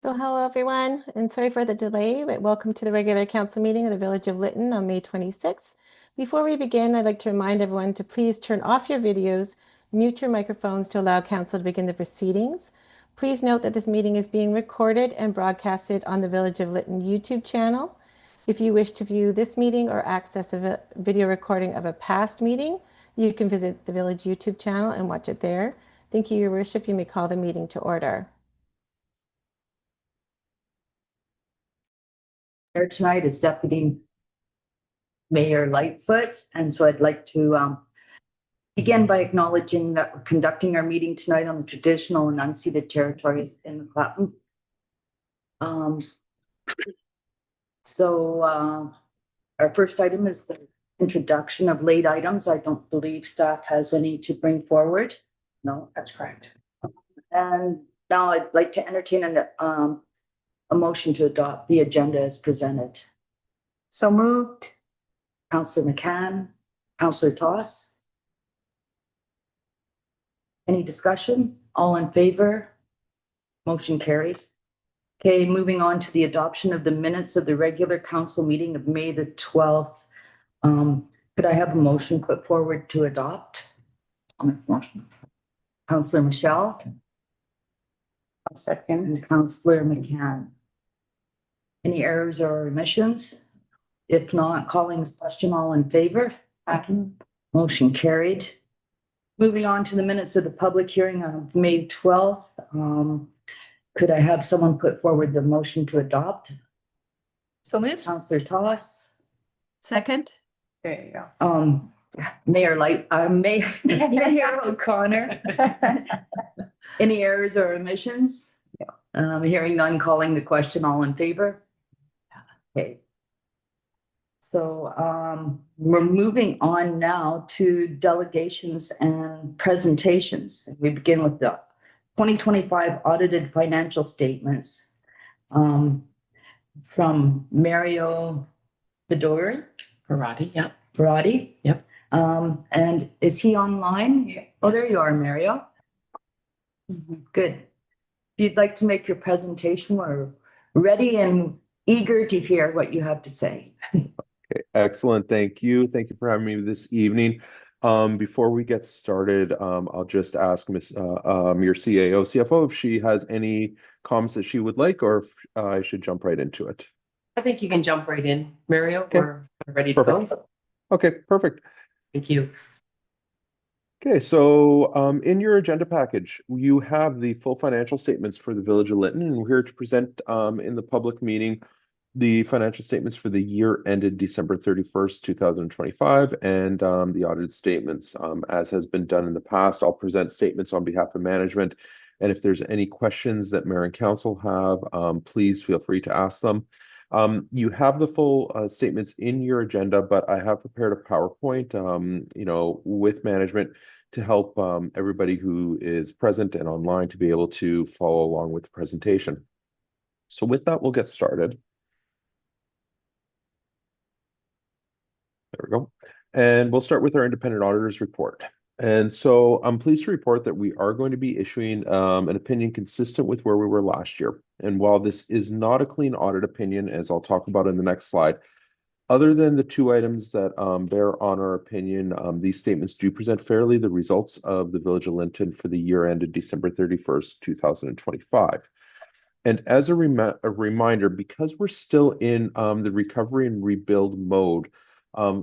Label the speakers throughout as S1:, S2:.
S1: So hello, everyone, and sorry for the delay, but welcome to the regular council meeting of the Village of Lytton on May 26th. Before we begin, I'd like to remind everyone to please turn off your videos, mute your microphones to allow council to begin the proceedings. Please note that this meeting is being recorded and broadcasted on the Village of Lytton YouTube channel. If you wish to view this meeting or access a video recording of a past meeting, you can visit the Village YouTube channel and watch it there. Thank you, Your Worship. You may call the meeting to order.
S2: Here tonight is Deputy Mayor Lightfoot, and so I'd like to begin by acknowledging that we're conducting our meeting tonight on the traditional and unceded territories in the Lytton. Our first item is the introduction of late items. I don't believe staff has any to bring forward.
S3: No, that's correct.
S2: And now I'd like to entertain a motion to adopt the agenda as presented.
S3: So moved.
S2: Councillor McCann, Councillor Toss. Any discussion? All in favor? Motion carried. Okay, moving on to the adoption of the minutes of the regular council meeting of May the 12th. Could I have a motion put forward to adopt? I'll make the motion. Councillor Michelle.
S3: I'll second.
S2: And Councillor McCann. Any errors or omissions? If not, calling this question, all in favor? Motion carried. Moving on to the minutes of the public hearing of May 12th. Could I have someone put forward the motion to adopt?
S3: So moved.
S2: Councillor Toss.
S3: Second. There you go.
S2: Mayor O'Connor. Any errors or omissions? Hearing none, calling the question, all in favor? Okay. So we're moving on now to delegations and presentations. We begin with the 2025 audited financial statements from Mario
S3: Parati, yeah.
S2: Parati.
S3: Yep.
S2: And is he online?
S3: Yeah.
S2: Oh, there you are, Mario. Good. If you'd like to make your presentation, we're ready and eager to hear what you have to say.
S4: Okay, excellent. Thank you. Thank you for having me this evening. Before we get started, I'll just ask Miss your CAO, CFO, if she has any comments that she would like, or if I should jump right into it.
S5: I think you can jump right in, Mario.
S4: Okay.
S5: We're ready to
S4: Perfect.
S5: go.
S4: Okay, perfect.
S5: Thank you.
S4: Okay, so in your agenda package, you have the full financial statements for the Village of Lytton, and we're here to present in the public meeting the financial statements for the year ended December 31st, 2025, and the audited statements. As has been done in the past, I'll present statements on behalf of management, and if there's any questions that Mayor and Council have, please feel free to ask them. You have the full statements in your agenda, but I have prepared a PowerPoint, with management to help everybody who is present and online to be able to follow along with the presentation. So with that, we'll get started. There we go. And we'll start with our independent auditor's report. And so I'm pleased to report that we are going to be issuing an opinion consistent with where we were last year. And while this is not a clean audit opinion, as I'll talk about in the next slide, other than the two items that bear on our opinion, these statements do present fairly the results of the Village of Lytton for the year ended December 31st, 2025. And as a reminder, because we're still in the recovery and rebuild mode,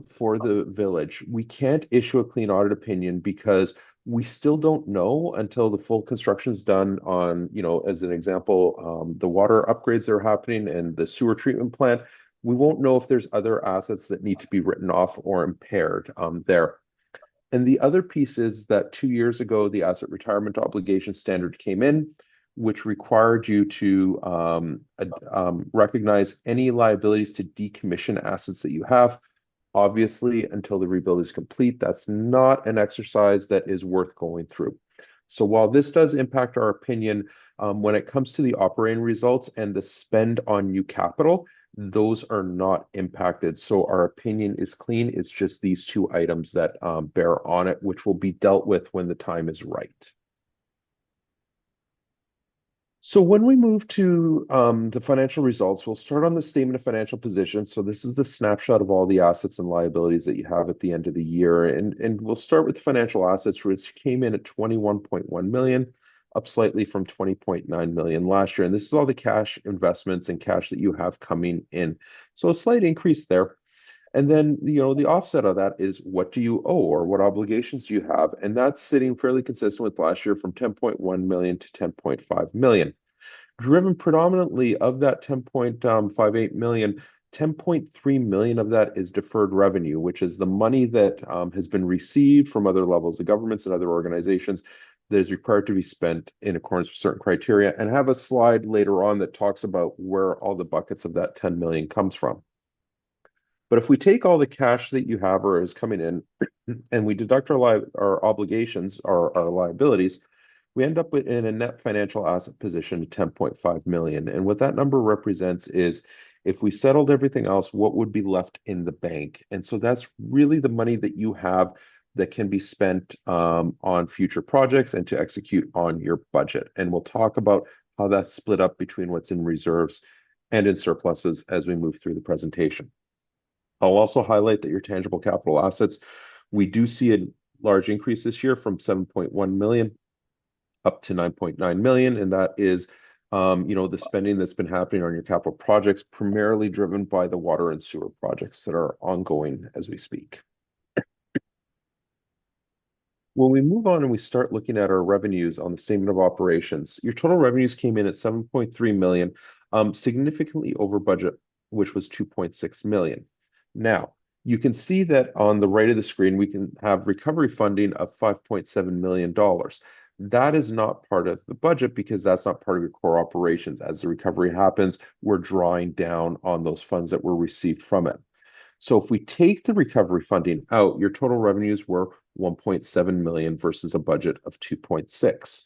S4: for the village, we can't issue a clean audit opinion because we still don't know until the full construction is done on, as an example, the water upgrades that are happening and the sewer treatment plant. We won't know if there's other assets that need to be written off or impaired there. And the other piece is that 2 years ago, the asset retirement obligation standard came in, which required you to recognize any liabilities to decommission assets that you have. Obviously, until the rebuild is complete, that's not an exercise that is worth going through. So while this does impact our opinion, when it comes to the operating results and the spend on new capital, those are not impacted. So our opinion is clean. It's just these two items that bear on it, which will be dealt with when the time is right. So when we move to the financial results, we'll start on the statement of financial position. So this is the snapshot of all the assets and liabilities that you have at the end of the year. And we'll start with the financial assets, which came in at 21.1 million, up slightly from 20.9 million last year. And this is all the cash investments and cash that you have coming in. So a slight increase there. And then, the offset of that is what do you owe or what obligations do you have? And that's sitting fairly consistent with last year from 10.1 million to 10.5 million. Driven predominantly of that 10.58 million, 10.3 million of that is deferred revenue, which is the money that has been received from other levels of governments and other organizations that is required to be spent in accordance with certain criteria. And have a slide later on that talks about where all the buckets of that 10 million comes from. But if we take all the cash that you have or is coming in and we deduct our obligations, our liabilities, we end up in a net financial asset position of 10.5 million. And what that number represents is if we settled everything else, what would be left in the bank? And so that's really the money that you have that can be spent on future projects and to execute on your budget. And we'll talk about how that's split up between what's in reserves and in surpluses as we move through the presentation. I'll also highlight that your tangible capital assets, we do see a large increase this year from 7.1 million up to 9.9 million. And that is, the spending that's been happening on your capital projects, primarily driven by the water and sewer projects that are ongoing as we speak. When we move on and we start looking at our revenues on the statement of operations, your total revenues came in at 7.3 million, significantly over budget, which was 2.6 million. Now, you can see that on the right of the screen, we can have recovery funding of $5.7 million. That is not part of the budget because that's not part of your core operations. As the recovery happens, we're drawing down on those funds that were received from it. So if we take the recovery funding out, your total revenues were 1.7 million versus a budget of 2.6.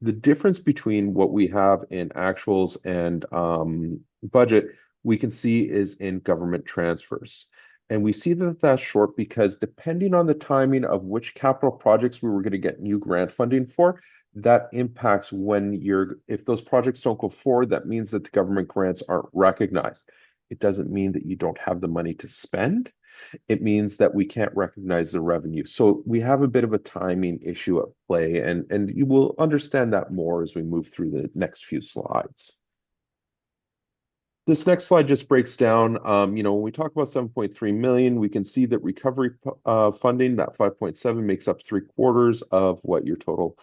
S4: The difference between what we have in actuals and budget, we can see is in government transfers. And we see that that's short because depending on the timing of which capital projects we were going to get new grant funding for, that impacts if those projects don't go forward, that means that the government grants aren't recognized. It doesn't mean that you don't have the money to spend. It means that we can't recognize the revenue. So we have a bit of a timing issue at play, and you will understand that more as we move through the next few slides. This next slide just breaks down, when we talk about 7.3 million, we can see that recovery funding, that 5.7 makes up 3/4 of what your total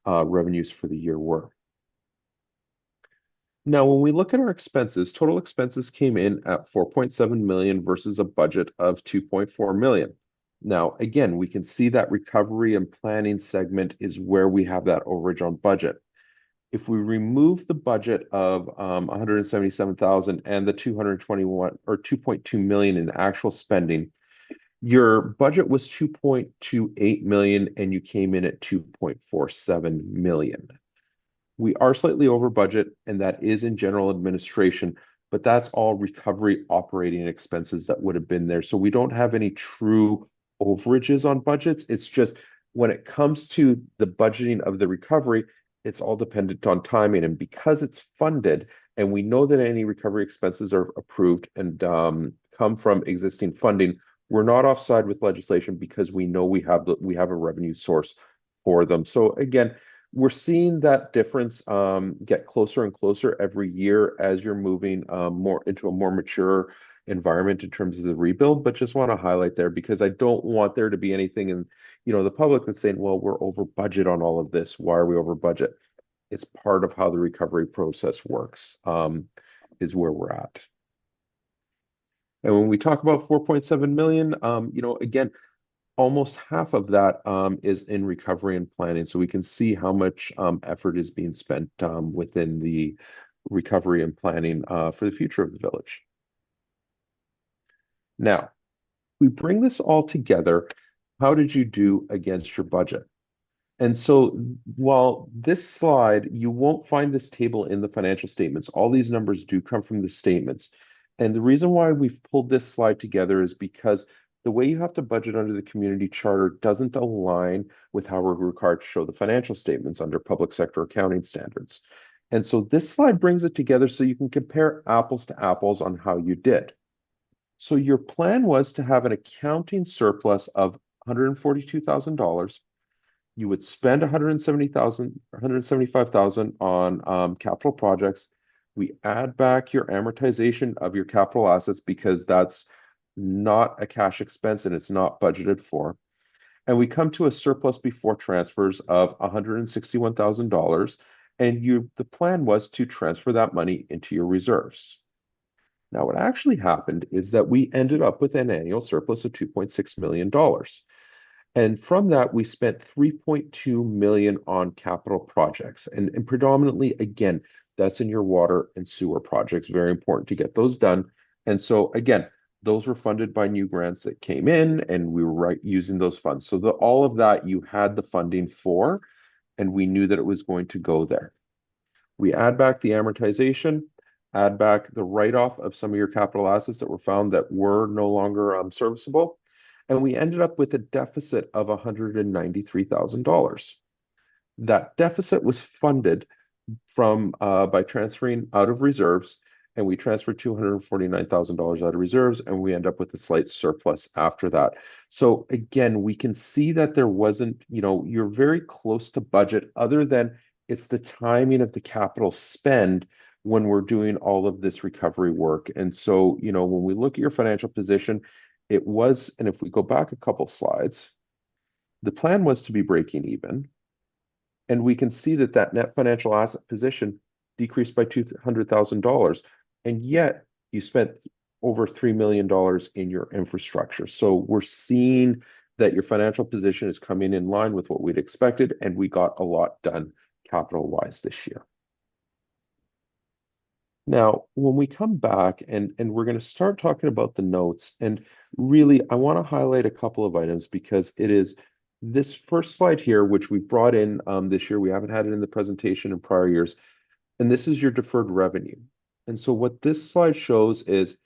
S4: revenues for the year were. Now, when we look at our expenses, total expenses came in at 4.7 million versus a budget of 2.4 million. Now, again, we can see that recovery and planning segment is where we have that overage on budget. If we remove the budget of 177,000 and the 221 or 2.2 million in actual spending, your budget was 2.28 million and you came in at 2.47 million. We are slightly over budget, and that is in general administration, but that's all recovery operating expenses that would have been there. So we don't have any true overages on budgets. It's just when it comes to the budgeting of the recovery, it's all dependent on timing. And because it's funded, and we know that any recovery expenses are approved and come from existing funding, we're not offside with legislation because we know we have a revenue source for them. So again, we're seeing that difference get closer and closer every year as you're moving more into a more mature environment in terms of the rebuild. But just want to highlight there because I don't want there to be anything in the public that's saying, well, we're over budget on all of this. Why are we over budget? It's part of how the recovery process works, is where we're at. And when we talk about 4.7 million, again, almost half of that is in recovery and planning. So we can see how much effort is being spent within the recovery and planning for the future of the village. Now, we bring this all together. How did you do against your budget? And so while this slide, you won't find this table in the financial statements. All these numbers do come from the statements. And the reason why we've pulled this slide together is because the way you have to budget under the community charter doesn't align with how we're required to show the financial statements under public sector accounting standards. And so this slide brings it together so you can compare apples to apples on how you did. So your plan was to have an accounting surplus of $142,000. You would spend 170,000, 175,000 on capital projects. We add back your amortization of your capital assets because that's not a cash expense and it's not budgeted for. And we come to a surplus before transfers of $161,000. And the plan was to transfer that money into your reserves. Now, what actually happened is that we ended up with an annual surplus of $2.6 million. And from that, we spent 3.2 million on capital projects. And predominantly, again, that's in your water and sewer projects. Very important to get those done. And so again, those were funded by new grants that came in, and we were using those funds. So all of that you had the funding for, and we knew that it was going to go there. We add back the amortization, add back the write-off of some of your capital assets that were found that were no longer serviceable, and we ended up with a deficit of $193,000. That deficit was funded from by transferring out of reserves, and we transferred $249,000 out of reserves, and we end up with a slight surplus after that. So again, we can see that there wasn't, you're very close to budget, other than it's the timing of the capital spend when we're doing all of this recovery work. And so, when we look at your financial position, it was, and if we go back a couple slides, the plan was to be breaking even. And we can see that net financial asset position decreased by $200,000. And yet you spent over $3 million in your infrastructure. So we're seeing that your financial position is coming in line with what we'd expected, and we got a lot done capital-wise this year. Now, when we come back and we're going to start talking about the notes, and really, I want to highlight a couple of items because it is this first slide here, which we've brought in this year. We haven't had it in the presentation in prior years, and this is your deferred revenue. And so what this slide shows is,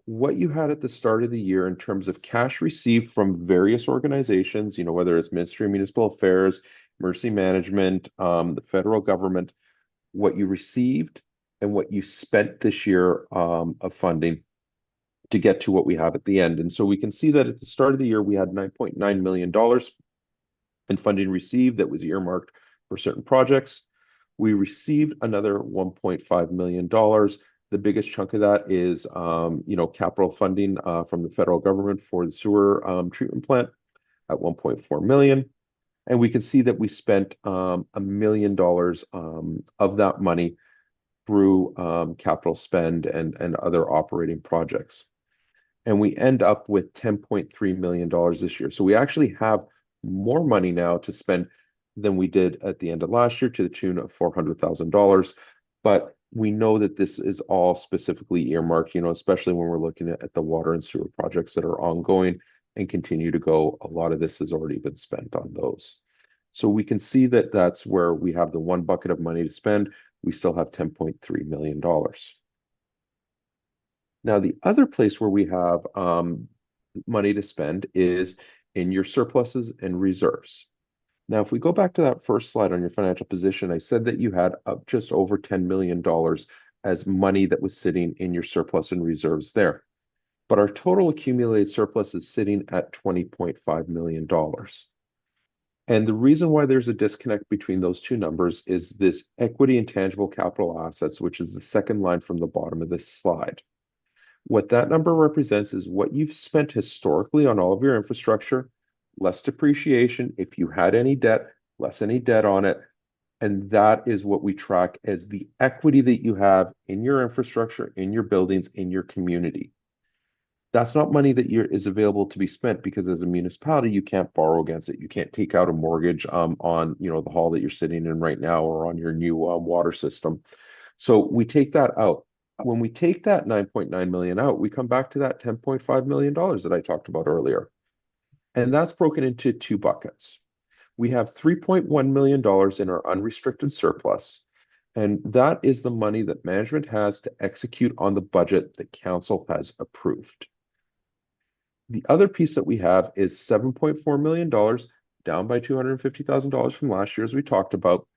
S4: what you had at the start of the year in terms of cash received from various organizations, whether it's Ministry of Municipal Affairs, Emergency Management, the federal government, what you received and what you spent this year of funding to get to what we have at the end. And so we can see that at the start of the year, we had $9.9 million in funding received that was earmarked for certain projects. We received another $1.5 million. The biggest chunk of that is, capital funding from the federal government for the sewer treatment plant at $1.4 million. And we can see that we spent $1 million of that money through capital spend and other operating projects. And we end up with $10.3 million this year. So we actually have more money now to spend than we did at the end of last year, to the tune of $400,000. But we know that this is all specifically earmarked, especially when we're looking at the water and sewer projects that are ongoing and continue to go. A lot of this has already been spent on those. So we can see that that's where we have the one bucket of money to spend. We still have $10.3 million. Now, the other place where we have money to spend is in your surpluses and reserves. Now, if we go back to that first slide on your financial position, I said that you had just over $10 million as money that was sitting in your surplus and reserves there. But our total accumulated surplus is sitting at $20.5 million. And the reason why there's a disconnect between those two numbers is this equity and tangible capital assets, which is the second line from the bottom of this slide. What that number represents is what you've spent historically on all of your infrastructure, less depreciation. If you had any debt, less any debt on it. And that is what we track as the equity that you have in your infrastructure, in your buildings, in your community. That's not money that is available to be spent, because as a municipality, you can't borrow against it. You can't take out a mortgage on the hall that you're sitting in right now, or on your new water system. So we take that out. When we take that 9.9 million out, we come back to that $10.5 million that I talked about earlier. And that's broken into two buckets. We have $3.1 million in our unrestricted surplus, and that is the money that management has to execute on the budget that council has approved. The other piece that we have is $7.4 million, down by $250,000 from last year, as we talked about,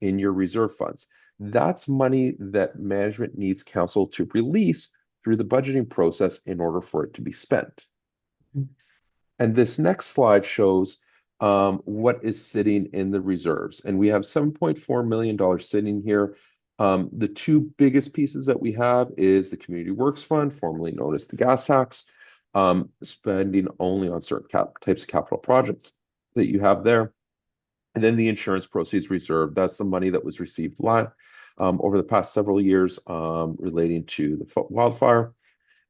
S4: in your reserve funds. That's money that management needs council to release through the budgeting process in order for it to be spent. And this next slide shows what is sitting in the reserves. And we have $7.4 million sitting here. The two biggest pieces that we have is the Community Works Fund, formerly known as the gas tax, spending only on certain types of capital projects that you have there. And then the insurance proceeds reserve, that's the money that was received over the past several years relating to the wildfire.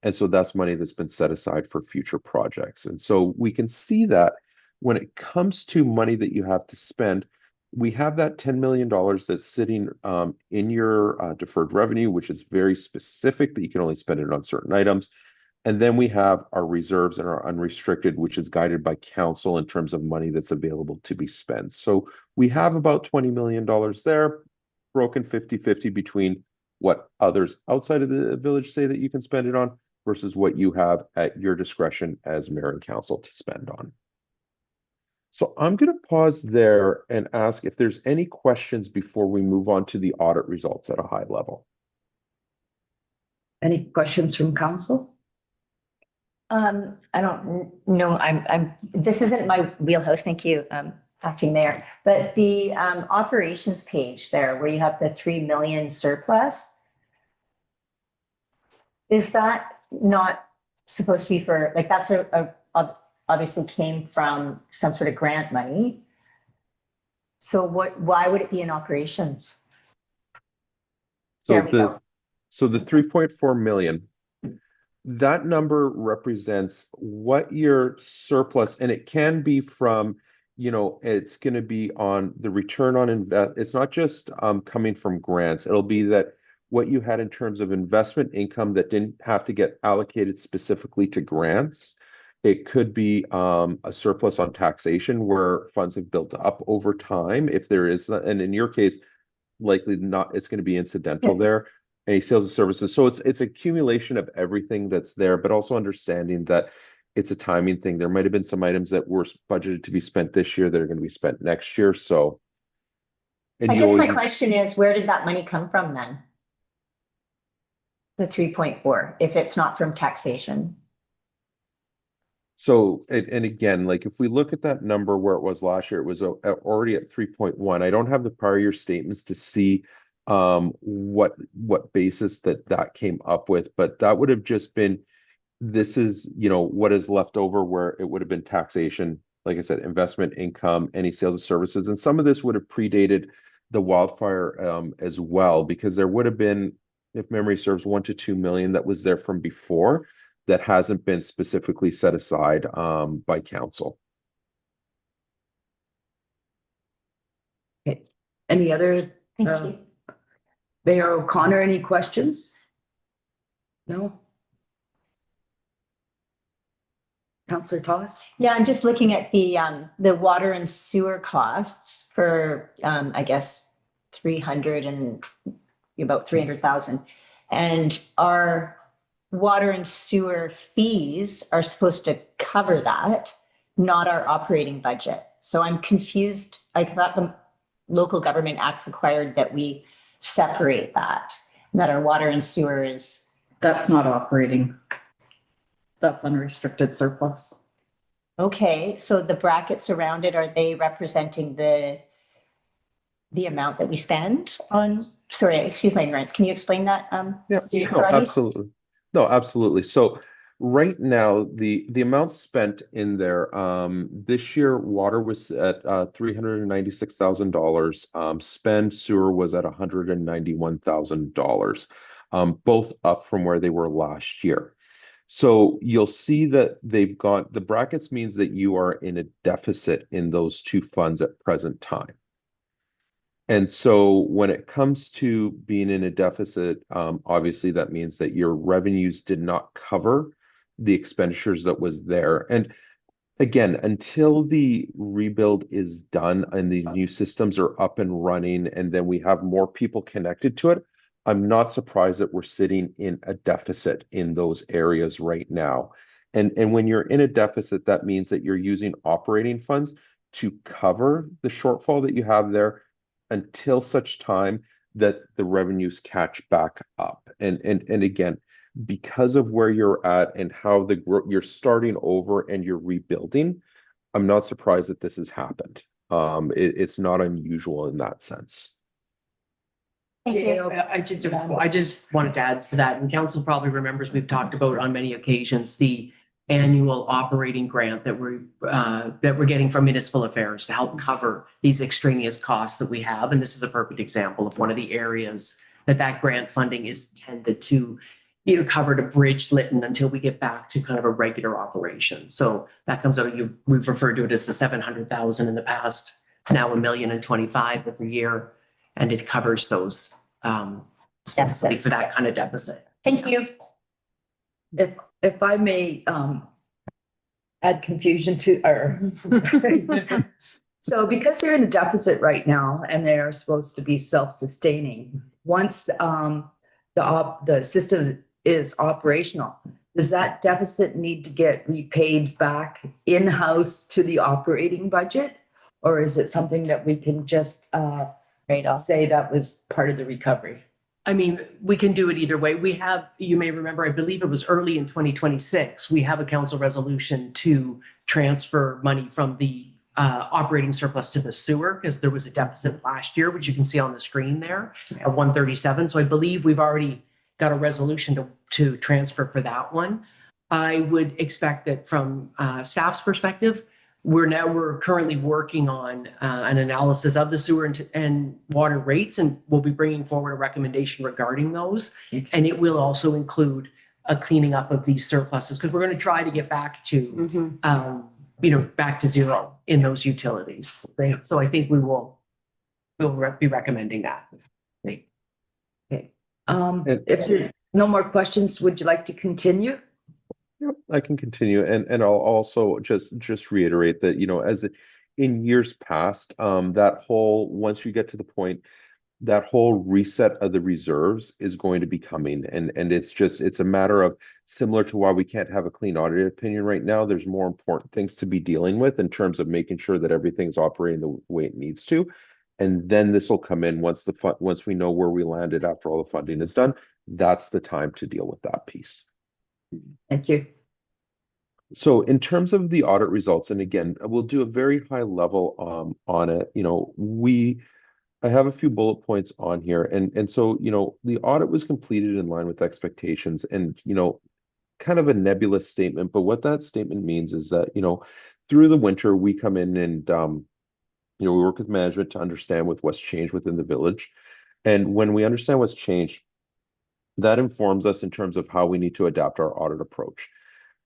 S4: And so that's money that's been set aside for future projects. And so we can see that when it comes to money that you have to spend, we have that $10 million that's sitting in your deferred revenue, which is very specific that you can only spend it on certain items. And then we have our reserves and our unrestricted, which is guided by council in terms of money that's available to be spent. So we have about $20 million there, broken 50-50 between what others outside of the village say that you can spend it on versus what you have at your discretion as mayor and council to spend on. So I'm going to pause there and ask if there's any questions before we move on to the audit results at a high level.
S2: Any questions from council?
S6: I don't know. This isn't my wheelhouse. Thank you, acting mayor. But the operations page there where you have the 3 million surplus, is that not supposed to be for, like, that's obviously came from some sort of grant money. So why would it be in operations?
S4: So the 3.4 million, that number represents what your surplus, and it can be from, it's going to be on the return on invest. It's not just coming from grants. It'll be that what you had in terms of investment income that didn't have to get allocated specifically to grants. It could be a surplus on taxation where funds have built up over time. If there is, and in your case, likely not, it's going to be incidental there. Any sales and services. So it's accumulation of everything that's there, but also understanding that it's a timing thing. There might have been some items that were budgeted to be spent this year that are going to be spent next year. So
S6: I guess my question is, where did that money come from then? The 3.4, if it's not from taxation.
S4: So, and again, like if we look at that number where it was last year, it was already at 3.1. I don't have the prior year statements to see what basis that came up with, but that would have just been, this is, what is left over where it would have been taxation, like I said, investment income, any sales of services. And some of this would have predated the wildfire as well, because there would have been, if memory serves, 1 to 2 million that was there from before that hasn't been specifically set aside by council.
S2: Okay. Any other?
S6: Thank you.
S2: Mayor O'Connor, any questions? No? Councillor Toss?
S6: Yeah, I'm just looking at the water and sewer costs for I guess about 300,000, and our water and sewer fees are supposed to cover that, not our operating budget. So I'm confused. I thought the Local Government Act required that we separate that our water and sewer is.
S3: That's not operating. That's unrestricted surplus.
S6: Okay, so the brackets around it, are they representing the amount that we spend on, sorry, excuse my ignorance. Can you explain that?
S4: Yeah,
S6: Steve,
S4: no, absolutely. No, absolutely. So right now, the amount spent in there, this year, water was at $396,000. Spend sewer was at $191,000, both up from where they were last year. So you'll see that they've got, the brackets means that you are in a deficit in those two funds at present time. And so when it comes to being in a deficit, obviously that means that your revenues did not cover the expenditures that was there. And again, until the rebuild is done and the new systems are up and running, and then we have more people connected to it, I'm not surprised that we're sitting in a deficit in those areas right now. And when you're in a deficit, that means that you're using operating funds to cover the shortfall that you have there, until such time that the revenues catch back up. And again, because of where you're at and how you're starting over and you're rebuilding, I'm not surprised that this has happened. It's not unusual in that sense.
S6: Thank you.
S5: I just wanted to add to that, and council probably remembers we've talked about on many occasions the annual operating grant that we're getting from municipal affairs to help cover these extraneous costs that we have. And this is a perfect example of one of the areas that grant funding is intended to cover to bridge Lytton until we get back to kind of a regular operation. So that comes out, we've referred to it as the 700,000 in the past. It's now $1,025,000 every year, and it covers those specifically for that kind of deficit.
S6: Thank you.
S2: If I may add confusion to so because they're in a deficit right now and they're supposed to be self-sustaining, once the system is operational, does that deficit need to get repaid back in-house to the operating budget? Or is it something that we can just say that was part of the recovery?
S5: I mean, we can do it either way. We have, you may remember, I believe it was early in 2026, we have a council resolution to transfer money from the operating surplus to the sewer, because there was a deficit last year, which you can see on the screen there, of 137. So I believe we've already got a resolution to transfer for that one. I would expect that from staff's perspective, we're currently working on an analysis of the sewer and water rates, and we'll be bringing forward a recommendation regarding those.
S2: Okay.
S5: And it will also include a cleaning up of these surpluses, because we're going to try to get back to, back to zero in those utilities. So I think we'll be recommending that.
S2: Okay. If there's no more questions, would you like to continue?
S4: Yep, I can continue, and I'll also just reiterate that, as in years past, that whole, once you get to the point, that whole reset of the reserves is going to be coming, and it's a matter of, similar to why we can't have a clean audit opinion right now. There's more important things to be dealing with in terms of making sure that everything's operating the way it needs to, and then this will come in once we know where we landed after all the funding is done. That's the time to deal with that piece.
S2: Thank you.
S4: So in terms of the audit results, and again, we'll do a very high level on it. I have a few bullet points on here, and so the audit was completed in line with expectations, and kind of a nebulous statement, but what that statement means is that through the winter we come in and we work with management to understand what's changed within the village, and when we understand what's changed, that informs us in terms of how we need to adapt our audit approach.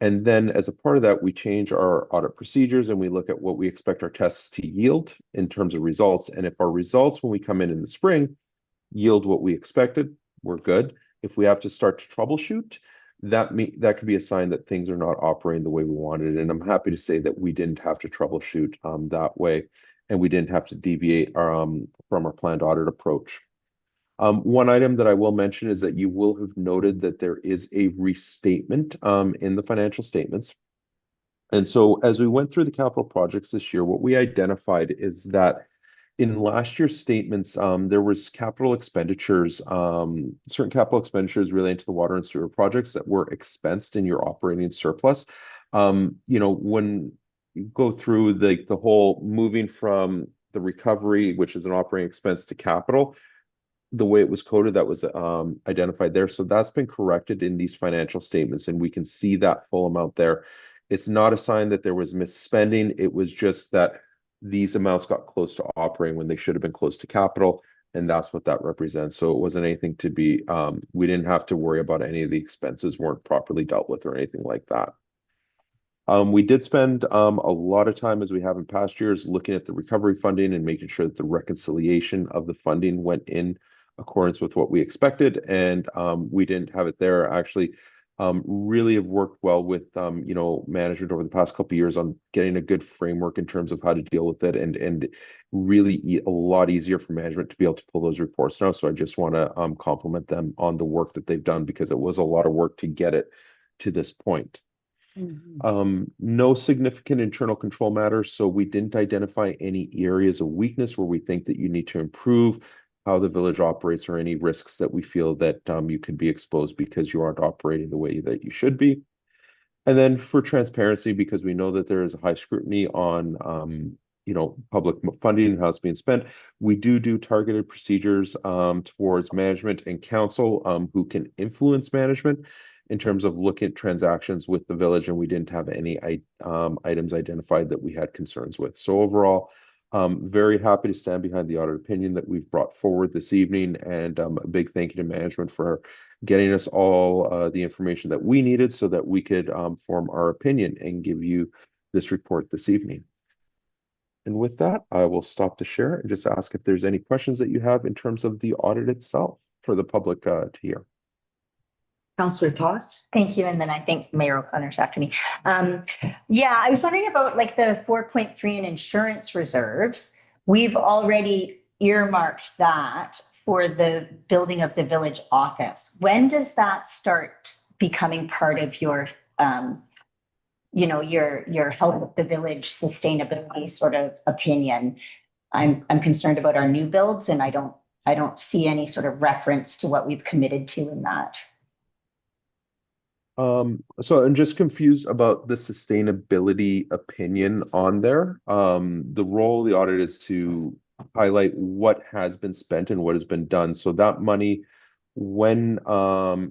S4: And then as a part of that, we change our audit procedures and we look at what we expect our tests to yield in terms of results. And if our results, when we come in the spring, yield what we expected, we're good. If we have to start to troubleshoot, that could be a sign that things are not operating the way we wanted. And I'm happy to say that we didn't have to troubleshoot that way, and we didn't have to deviate from our planned audit approach. One item that I will mention is that you will have noted that there is a restatement in the financial statements. And so as we went through the capital projects this year, what we identified is that in last year's statements, there was capital expenditures, certain capital expenditures relating to the water and sewer projects that were expensed in your operating surplus. When you go through the whole moving from the recovery, which is an operating expense, to capital, the way it was coded, that was identified there. So that's been corrected in these financial statements, and we can see that full amount there. It's not a sign that there was misspending. It was just that these amounts got close to operating when they should have been close to capital, and that's what that represents. So it wasn't anything to be, we didn't have to worry about any of the expenses weren't properly dealt with or anything like that. We did spend a lot of time, as we have in past years, looking at the recovery funding and making sure that the reconciliation of the funding went in accordance with what we expected, and we didn't have it there. Actually, really have worked well with management over the past couple of years on getting a good framework in terms of how to deal with it, and really a lot easier for management to be able to pull those reports now. So I just want to compliment them on the work that they've done, because it was a lot of work to get it to this point. No significant internal control matters, so we didn't identify any areas of weakness where we think that you need to improve how the village operates or any risks that we feel that you could be exposed because you aren't operating the way that you should be. And then for transparency, because we know that there is a high scrutiny on public funding and how it's being spent, we do targeted procedures towards management and council who can influence management in terms of looking at transactions with the village, and we didn't have any items identified that we had concerns with. So overall, very happy to stand behind the audit opinion that we've brought forward this evening, and a big thank you to management for getting us all the information that we needed so that we could form our opinion and give you this report this evening. And with that, I will stop the share and just ask if there's any questions that you have in terms of the audit itself for the public to hear.
S2: Councillor Toss?
S6: Thank you. And then I think Mayor O'Connor's after me. Yeah, I was wondering about like the 4.3 in insurance reserves. We've already earmarked that for the building of the village office. When does that start becoming part of your, your health of the village sustainability sort of opinion? I'm concerned about our new builds, and I don't see any sort of reference to what we've committed to in that.
S4: So I'm just confused about the sustainability opinion on there. The role of the audit is to highlight what has been spent and what has been done. So that money, when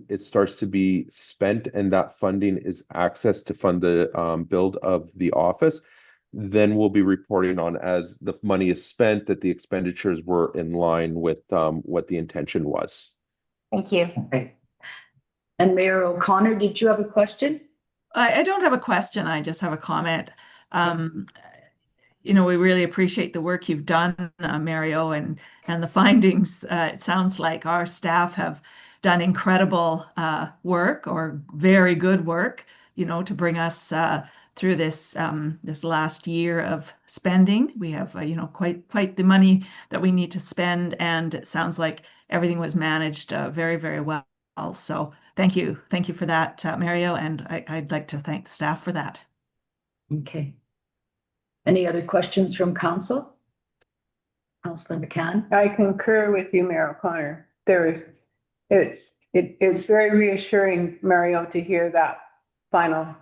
S4: it starts to be spent and that funding is accessed to fund the build of the office, then we'll be reporting on as the money is spent that the expenditures were in line with what the intention was.
S6: Thank you.
S2: Okay. And Mayor O'Connor, did you have a question?
S7: I don't have a question. I just have a comment. We really appreciate the work you've done, Mario, and the findings. It sounds like our staff have done incredible work, or very good work, to bring us through this last year of spending. We have quite the money that we need to spend, and it sounds like everything was managed very, very well. So thank you for that, Mario, and I'd like to thank staff for that.
S2: Okay. Any other questions from council? Councillor McCann?
S8: I concur with you, Mayor O'Connor. It's very reassuring, Mario, to hear that final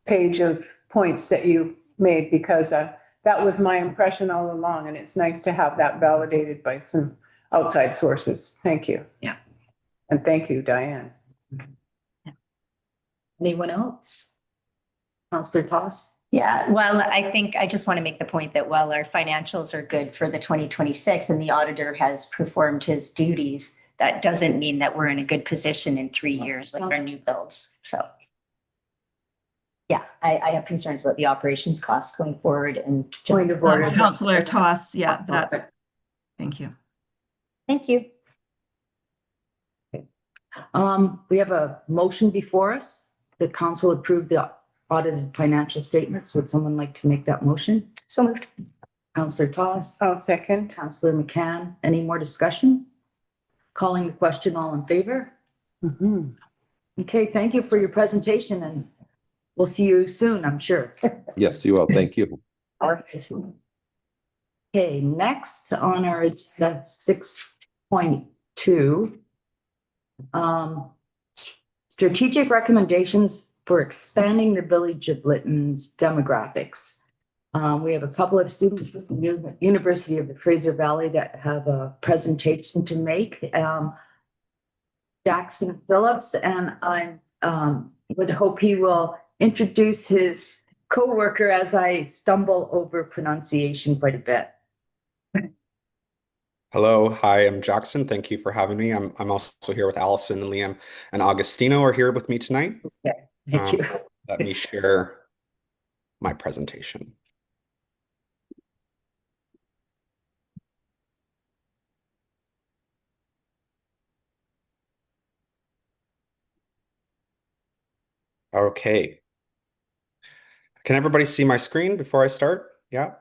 S8: page of points that you made, because that was my impression all along, and it's nice to have that validated by some outside sources. Thank you.
S2: Yeah.
S8: And thank you, Diane.
S2: Anyone else? Councillor Toss?
S6: Yeah, well, I think I just want to make the point that while our financials are good for the 2026 and the auditor has performed his duties, that doesn't mean that we're in a good position in 3 years with our new builds. So yeah, I have concerns about the operations costs going forward, and just
S2: Point of order.
S7: Councillor Toss, yeah, thank you.
S6: Thank you.
S2: We have a motion before us. The council approved the audited financial statements. Would someone like to make that motion?
S6: So moved.
S2: Councillor Toss?
S8: I'll second.
S2: Councillor McCann? Any more discussion? Calling the question, all in favor? Okay, thank you for your presentation, and we'll see you soon, I'm sure.
S4: Yes, you will. Thank you.
S2: Okay, next on our agenda, 6.2. Strategic recommendations for expanding the village of Lytton's demographics. We have a couple of students from the University of the Fraser Valley that have a presentation to make. Jackson Phillips, and I would hope he will introduce his co-worker as I stumble over pronunciation quite a bit.
S9: Hello, hi, I'm Jackson. Thank you for having me. I'm also here with Allison and Liam, and Augustino are here with me tonight.
S2: Thank you.
S9: Let me share my presentation. Okay. Can everybody see my screen before I start? Yeah?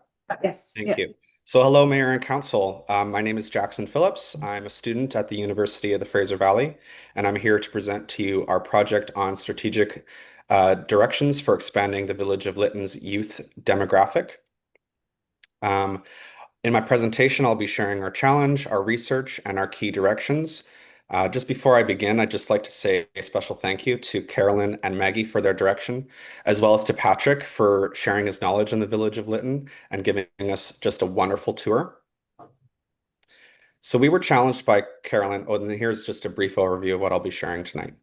S2: Yes.
S9: Thank you. So hello, Mayor and Council. My name is Jackson Phillips. I'm a student at the University of the Fraser Valley, and I'm here to present to you our project on strategic directions for expanding the Village of Lytton's youth demographic. In my presentation, I'll be sharing our challenge, our research, and our key directions. Just before I begin, I'd just like to say a special thank you to Carolyn and Maggie for their direction, as well as to Patrick for sharing his knowledge in the Village of Lytton and giving us just a wonderful tour. So we were challenged by Carolyn. Oh, and here's just a brief overview of what I'll be sharing tonight.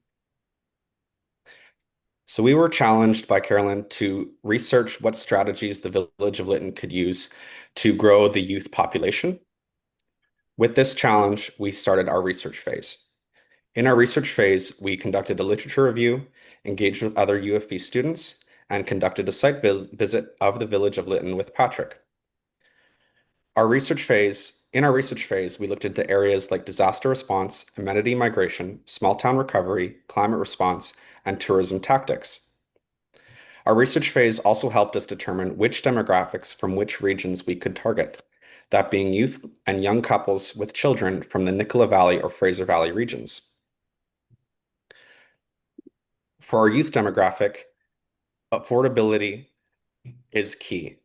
S9: So we were challenged by Carolyn to research what strategies the Village of Lytton could use to grow the youth population. With this challenge, we started our research phase. In our research phase, we conducted a literature review, engaged with other UFV students, and conducted a site visit of the Village of Lytton with Patrick. In our research phase, we looked into areas like disaster response, amenity migration, small town recovery, climate response, and tourism tactics. Our research phase also helped us determine which demographics from which regions we could target, that being youth and young couples with children from the Nicola Valley or Fraser Valley regions. For our youth demographic, affordability is key.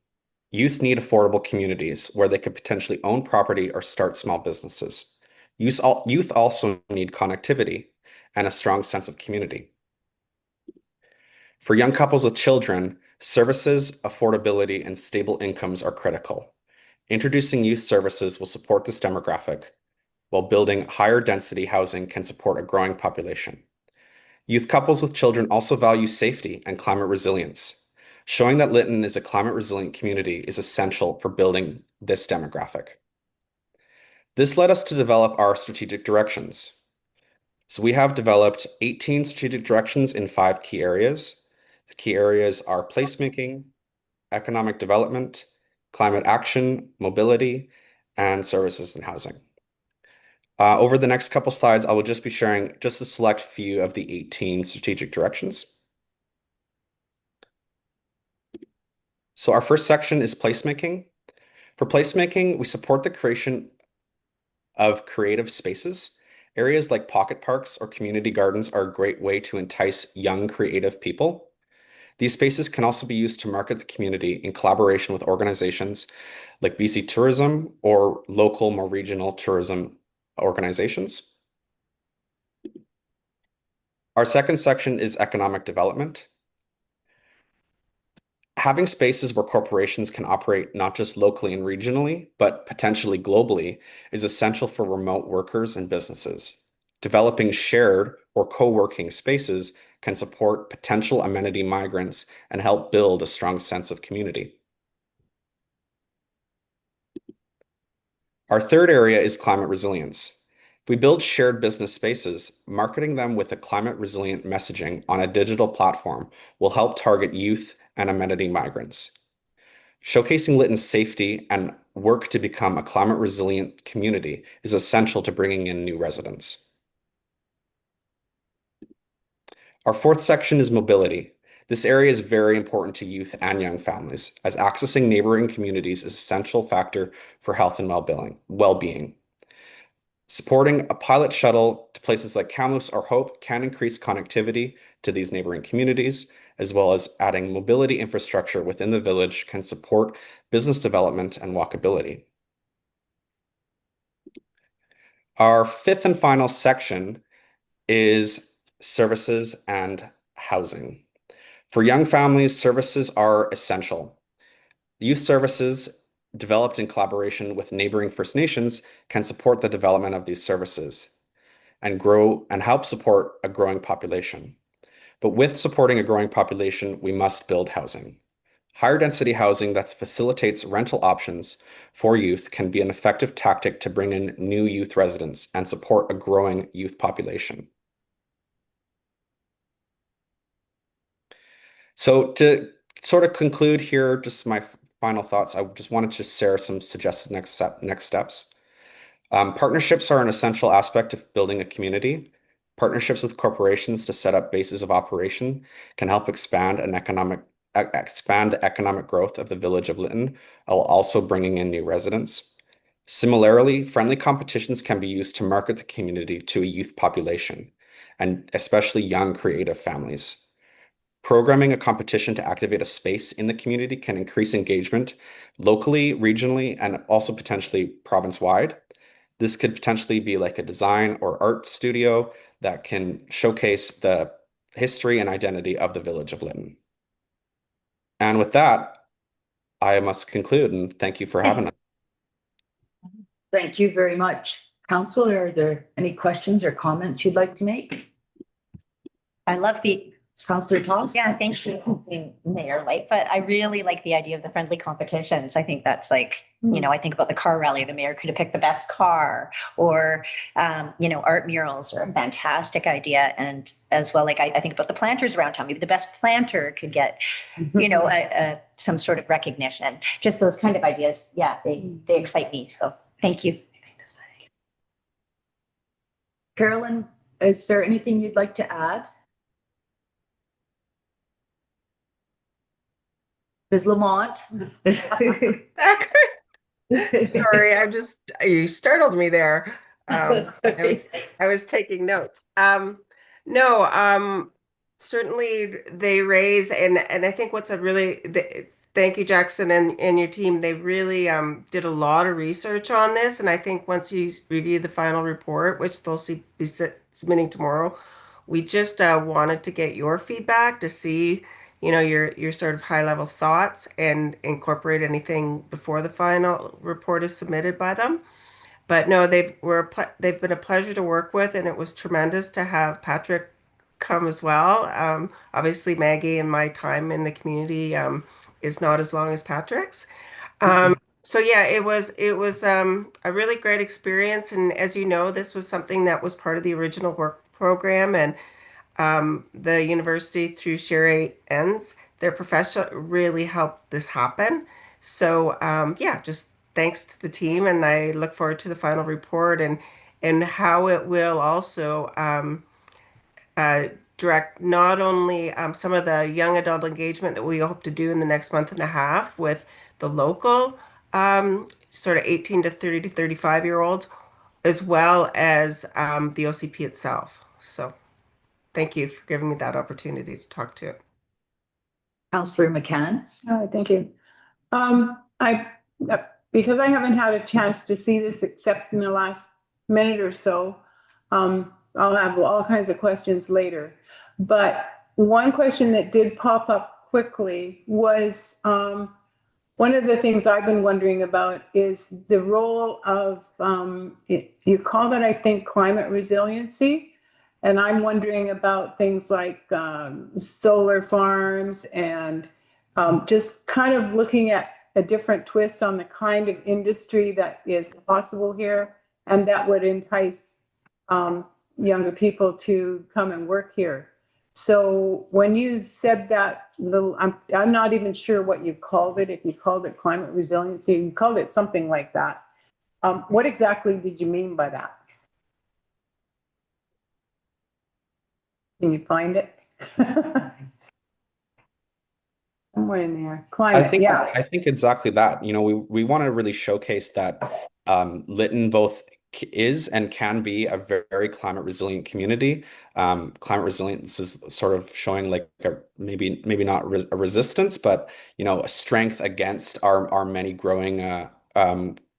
S9: Youth need affordable communities where they could potentially own property or start small businesses. Youth also need connectivity and a strong sense of community. For young couples with children, services, affordability, and stable incomes are critical. Introducing youth services will support this demographic, while building higher density housing can support a growing population. Youth couples with children also value safety and climate resilience. Showing that Lytton is a climate resilient community is essential for building this demographic. This led us to develop our strategic directions. So we have developed 18 strategic directions in 5 key areas. The key areas are placemaking, economic development, climate action, mobility, and services and housing. Over the next couple slides, I will just be sharing just a select few of the 18 strategic directions. So our first section is placemaking. For placemaking, we support the creation of creative spaces. Areas like pocket parks or community gardens are a great way to entice young creative people. These spaces can also be used to market the community in collaboration with organizations like BC Tourism or local, more regional tourism organizations. Our second section is economic development. Having spaces where corporations can operate not just locally and regionally, but potentially globally is essential for remote workers and businesses. Developing shared or co-working spaces can support potential amenity migrants and help build a strong sense of community. Our third area is climate resilience. If we build shared business spaces, marketing them with a climate resilient messaging on a digital platform will help target youth and amenity migrants. Showcasing Lytton's safety and work to become a climate resilient community is essential to bringing in new residents. Our fourth section is mobility. This area is very important to youth and young families, as accessing neighboring communities is an essential factor for health and well-being. Supporting a pilot shuttle to places like Kamloops or Hope can increase connectivity to these neighboring communities, as well as adding mobility infrastructure within the village can support business development and walkability. Our fifth and final section is services and housing. For young families, services are essential. Youth services developed in collaboration with neighboring First Nations can support the development of these services and grow and help support a growing population. But with supporting a growing population, we must build housing. Higher density housing that facilitates rental options for youth can be an effective tactic to bring in new youth residents and support a growing youth population. So to sort of conclude here, just my final thoughts, I just wanted to share some suggested next steps. Partnerships are an essential aspect of building a community. Partnerships with corporations to set up bases of operation can help expand the economic growth of the village of Lytton, while also bringing in new residents. Similarly, friendly competitions can be used to market the community to a youth population, and especially young creative families. Programming a competition to activate a space in the community can increase engagement locally, regionally, and also potentially province-wide. This could potentially be like a design or art studio that can showcase the history and identity of the village of Lytton. And with that, I must conclude and thank you for having us.
S2: Thank you very much. Council, are there any questions or comments you'd like to make?
S6: I love the,
S2: Councillor Toss?
S6: yeah, thank you, Mayor Lightfoot. I really like the idea of the friendly competitions. I think that's like, you know, I think about the car rally, the mayor could have picked the best car, or, you know, art murals are a fantastic idea. And as well, like I think about the planters around town, maybe the best planter could get, you know, some sort of recognition. Just those kind of ideas. Yeah, they excite me. So thank you.
S2: Carolyn, is there anything you'd like to add? Ms. Lamont?
S10: Sorry, you startled me there.
S2: Sorry.
S10: I was taking notes. No, certainly they raise, and I think what's a really, thank you, Jackson, and your team. They really did a lot of research on this, and I think once you review the final report, which they'll be submitting tomorrow, we just wanted to get your feedback to see, you know, your sort of high level thoughts and incorporate anything before the final report is submitted by them. But no, they've been a pleasure to work with, and it was tremendous to have Patrick come as well. Obviously, Maggie and my time in the community is not as long as Patrick's. So yeah, it was a really great experience, and as you know, this was something that was part of the original work program, and the university through Sherry Ends, their professor really helped this happen. So yeah, just thanks to the team, and I look forward to the final report and how it will also direct not only some of the young adult engagement that we hope to do in the next month and a half with the local sort of 18 to 30 to 35-year-olds, as well as the OCP itself. So thank you for giving me that opportunity to talk to it.
S2: Councillor McCann?
S8: All right, thank you. I, because I haven't had a chance to see this except in the last minute or so, I'll have all kinds of questions later. But one question that did pop up quickly was, one of the things I've been wondering about is the role of, you call it, I think, climate resiliency. And I'm wondering about things like solar farms and just kind of looking at a different twist on the kind of industry that is possible here and that would entice younger people to come and work here. So when you said that little, I'm not even sure what you called it, if you called it climate resiliency, you called it something like that. What exactly did you mean by that? Can you find it? Somewhere in there. Climate, yeah.
S9: I think exactly that. You know, we want to really showcase that Lytton both is and can be a very climate resilient community. Climate resilience is sort of showing like maybe not a resistance, but you know, a strength against our many growing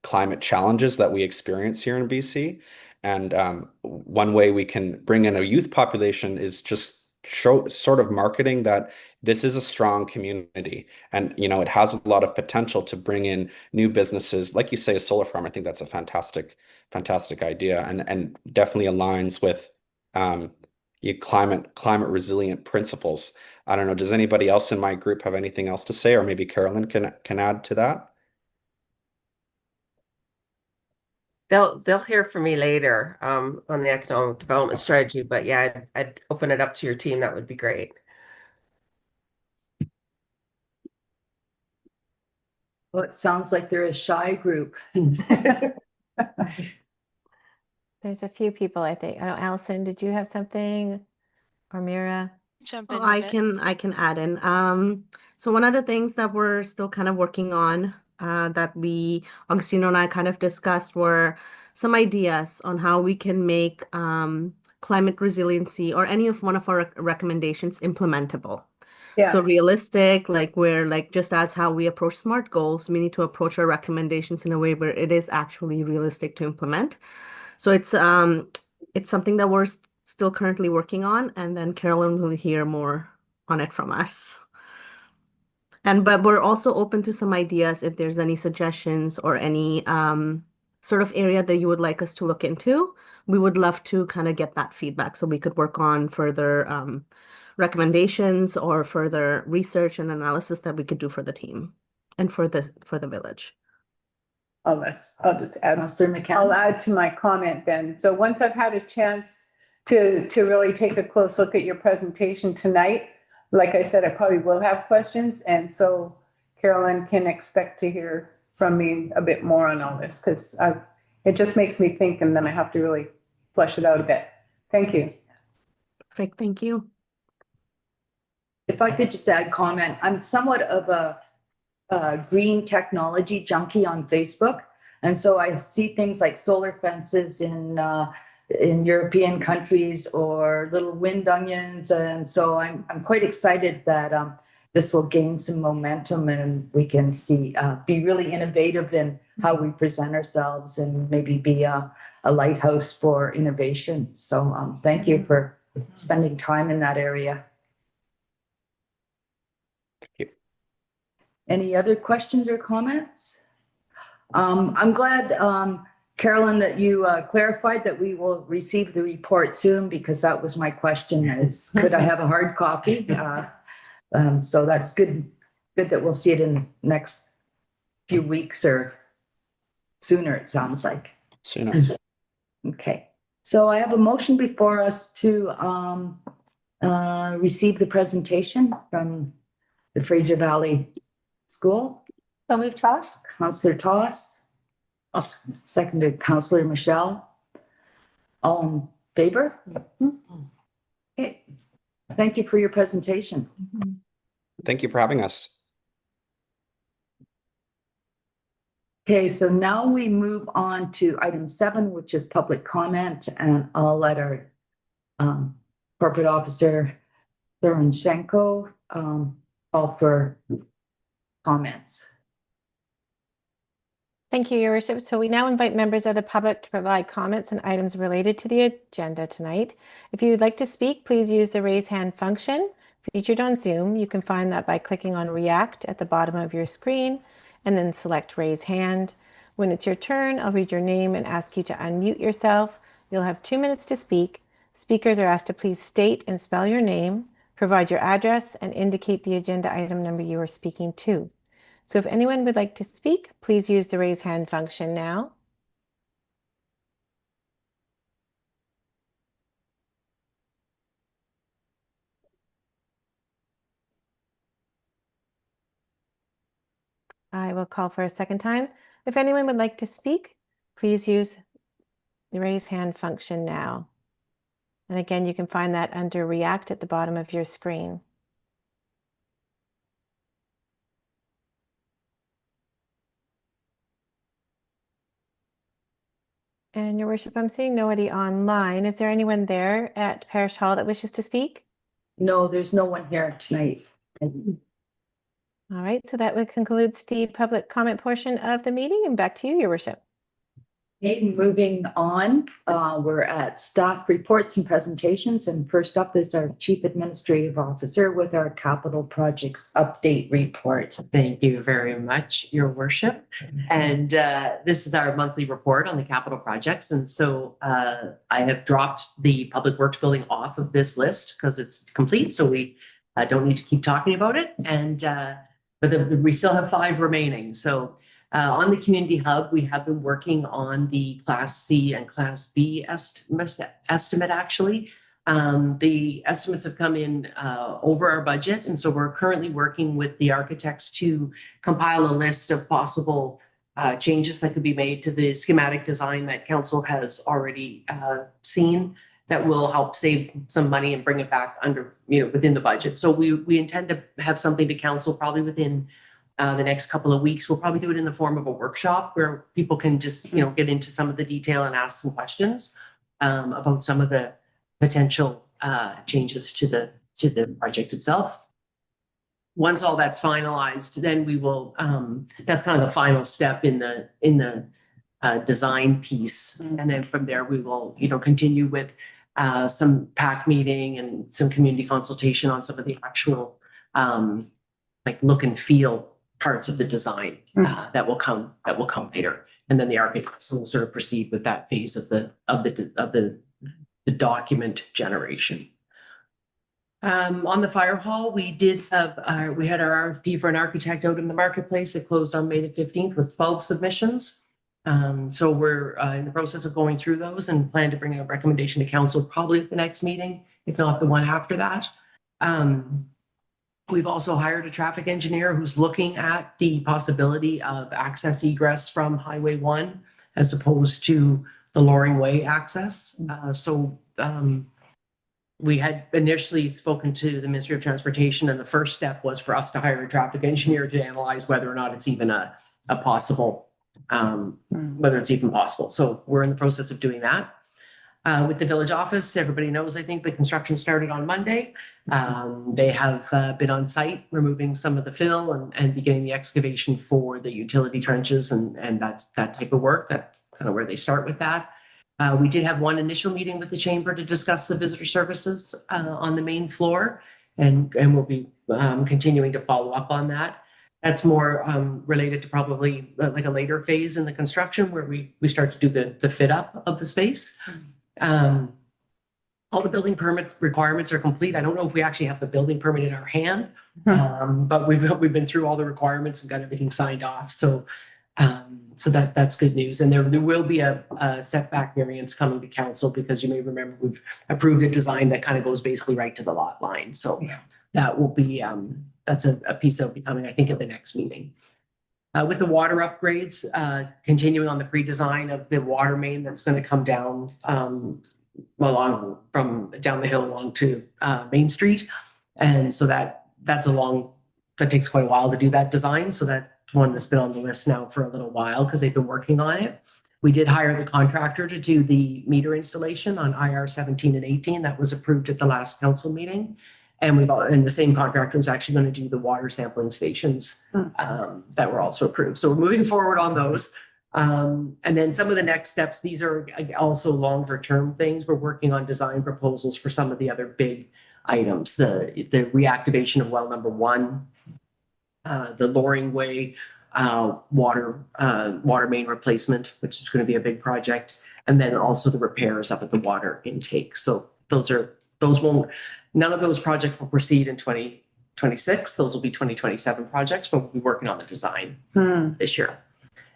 S9: climate challenges that we experience here in BC. And one way we can bring in a youth population is just show sort of marketing that this is a strong community, and you know, it has a lot of potential to bring in new businesses. Like you say, a solar farm, I think that's a fantastic idea, and definitely aligns with your climate resilient principles. I don't know, does anybody else in my group have anything else to say, or maybe Carolyn can add to that?
S10: They'll hear from me later on the economic development strategy, but yeah, I'd open it up to your team. That would be great.
S2: Well, it sounds like they're a shy group.
S1: There's a few people, I think. Oh, Allison, did you have something? Or Mira?
S11: Jump
S12: Oh,
S11: in
S12: I
S11: a bit.
S12: can add in. So one of the things that we're still kind of working on, that Augustino and I kind of discussed, were some ideas on how we can make climate resiliency or any of one of our recommendations implementable.
S8: Yeah.
S12: So realistic, like we're like just as how we approach SMART goals, we need to approach our recommendations in a way where it is actually realistic to implement. So it's something that we're still currently working on, and then Carolyn will hear more on it from us. But we're also open to some ideas if there's any suggestions or any sort of area that you would like us to look into. We would love to kind of get that feedback so we could work on further recommendations or further research and analysis that we could do for the team and for the village.
S8: I'll just add.
S2: Councillor
S8: I'll
S2: McCann.
S8: add to my comment then. So once I've had a chance to really take a close look at your presentation tonight, like I said, I probably will have questions. And so Carolyn can expect to hear from me a bit more on all this, because it just makes me think, and then I have to really flesh it out a bit. Thank you.
S12: Perfect, thank you.
S2: If I could just add comment, I'm somewhat of a green technology junkie on Facebook. And so I see things like solar fences in European countries or little wind onions. And so I'm quite excited that this will gain some momentum and we can be really innovative in how we present ourselves and maybe be a lighthouse for innovation. So thank you for spending time in that area. Any other questions or comments? I'm glad, Carolyn, that you clarified that we will receive the report soon, because that was my question is, could I have a hard copy? So that's good that we'll see it in the next few weeks or sooner, it sounds like.
S9: Sooner.
S2: Okay, so I have a motion before us to receive the presentation from the Fraser Valley School.
S6: So move Toss.
S2: Councillor Toss. Seconded Councillor Michelle. All in favor? Okay. Thank you for your presentation.
S9: Thank you for having us.
S2: Okay, so now we move on to item 7, which is public comment, and I'll let our corporate officer, Thorenshenko, call for comments.
S1: Thank you, Your Worship. So we now invite members of the public to provide comments on items related to the agenda tonight. If you would like to speak, please use the raise hand function featured on Zoom. You can find that by clicking on React at the bottom of your screen and then select raise hand. When it's your turn, I'll read your name and ask you to unmute yourself. You'll have 2 minutes to speak. Speakers are asked to please state and spell your name, provide your address, and indicate the agenda item number you are speaking to. So if anyone would like to speak, please use the raise hand function now. I will call for a second time. If anyone would like to speak, please use the raise hand function now. And again, you can find that under React at the bottom of your screen. And Your Worship, I'm seeing nobody online. Is there anyone there at Parish Hall that wishes to speak?
S2: No, there's no one here tonight.
S1: All right, so that concludes the public comment portion of the meeting, and back to you, Your Worship.
S2: Okay, moving on, we're at staff reports and presentations, and first up is our Chief Administrative Officer with our capital projects update report.
S5: Thank you very much, Your Worship. And this is our monthly report on the capital projects. And so I have dropped the Public Works building off of this list because it's complete. So we don't need to keep talking about it. And but we still have 5 remaining. So on the community hub, we have been working on the Class C and Class B estimate actually. The estimates have come in over our budget. And so we're currently working with the architects to compile a list of possible changes that could be made to the schematic design that council has already seen that will help save some money and bring it back under, within the budget. So we intend to have something to council probably within the next couple of weeks. We'll probably do it in the form of a workshop where people can just, get into some of the detail and ask some questions about some of the potential changes to the project itself. once all that's finalized, then we will, that's kind of the final step in the design piece. And then from there, we will, continue with some PAC meeting and some community consultation on some of the actual like look and feel parts of the design that will come later. And then the architects will sort of proceed with that phase of the document generation. On the fire hall, we had our RFP for an architect out in the marketplace. It closed on May the 15th with 12 submissions. So we're in the process of going through those and plan to bring a recommendation to council probably at the next meeting, if not the one after that. We've also hired a traffic engineer who's looking at the possibility of access egress from Highway 1 as opposed to the Loring Way access. We had initially spoken to the Ministry of Transportation, and the first step was for us to hire a traffic engineer to analyze whether or not it's even a possible, whether it's even possible. So we're in the process of doing that. With the village office, everybody knows, I think the construction started on Monday. They have been on site removing some of the fill and beginning the excavation for the utility trenches, and that's that type of work. That's kind of where they start with that. We did have one initial meeting with the chamber to discuss the visitor services on the main floor, and we'll be continuing to follow up on that. That's more related to probably like a later phase in the construction where we start to do the fit up of the space. All the building permit requirements are complete. I don't know if we actually have the building permit in our hand, but we've been through all the requirements and got everything signed off. So that's good news. And there will be a setback variance coming to council because you may remember we've approved a design that kind of goes basically right to the lot line. So that will be, that's a piece that will be coming, I think, at the next meeting. With the water upgrades, continuing on the pre-design of the water main that's going to come down along from down the hill along to Main Street. And so that takes quite a while to do that design. So that one that's been on the list now for a little while because they've been working on it. We did hire the contractor to do the meter installation on IR 17 and 18. That was approved at the last council meeting. And the same contractor is actually going to do the water sampling stations that were also approved. So we're moving forward on those. And then some of the next steps, these are also longer term things. We're working on design proposals for some of the other big items, the reactivation of well number 1, the Loring Way water main replacement, which is going to be a big project, and then also the repairs up at the water intake. So none of those projects will proceed in 2026. Those will be 2027 projects, but we'll be working on the design this year.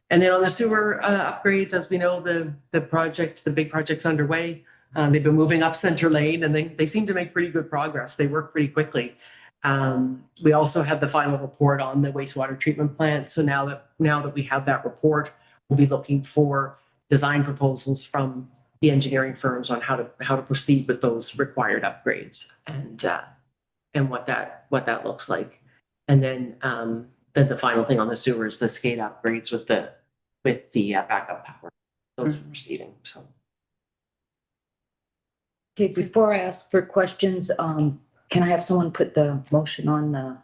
S5: And then on the sewer upgrades, as we know, the big project's underway. They've been moving up Center Lane, and they seem to make pretty good progress. They work pretty quickly. We also have the final report on the wastewater treatment plant. So now that we have that report, we'll be looking for design proposals from the engineering firms on how to proceed with those required upgrades and what that looks like. And then the final thing on the sewer is the skate upgrades with the backup power. Those are proceeding. So.
S2: Okay, before I ask for questions, can I have someone put the motion on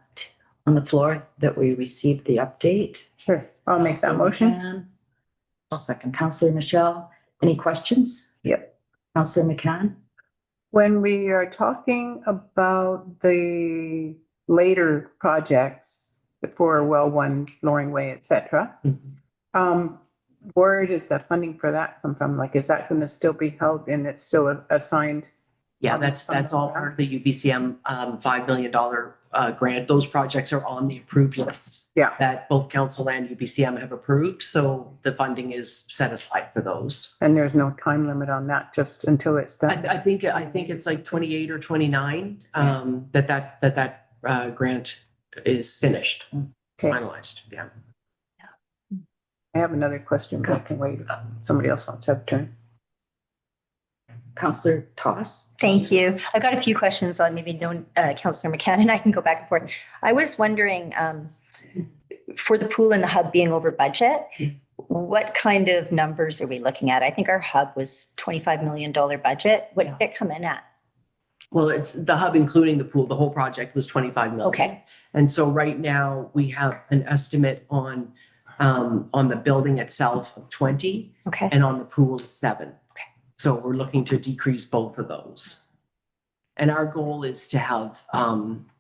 S2: the floor that we received the update?
S8: Sure, I'll make that motion.
S2: I'll second. Councillor Michelle, any questions?
S8: Yep.
S2: Councillor McCann?
S8: When we are talking about the later projects for well 1, Loring Way, etc., where does the funding for that come from? Like, is that going to still be held and it's still assigned?
S5: Yeah, that's all part of the UBCM $5 million grant. Those projects are on the approved list.
S8: Yeah.
S5: That both council and UBCM have approved. So the funding is set aside for those.
S8: And there's no time limit on that, just until it's done?
S5: I think it's like 28 or 29 that grant is finished, finalized. Yeah.
S8: I have another question, but I can wait. Somebody else wants to have a turn.
S2: Councillor Toss?
S6: Thank you. I've got a few questions on maybe Councillor McCann and I can go back and forth. I was wondering, for the pool and the hub being over budget, what kind of numbers are we looking at? I think our hub was $25 million budget. What did it come in at?
S5: Well, it's the hub, including the pool. The whole project was 25 million.
S6: Okay.
S5: And so right now we have an estimate on the building itself of 20
S6: Okay.
S5: and on the pool of 7. Okay. So we're looking to decrease both of those. And our goal is to have,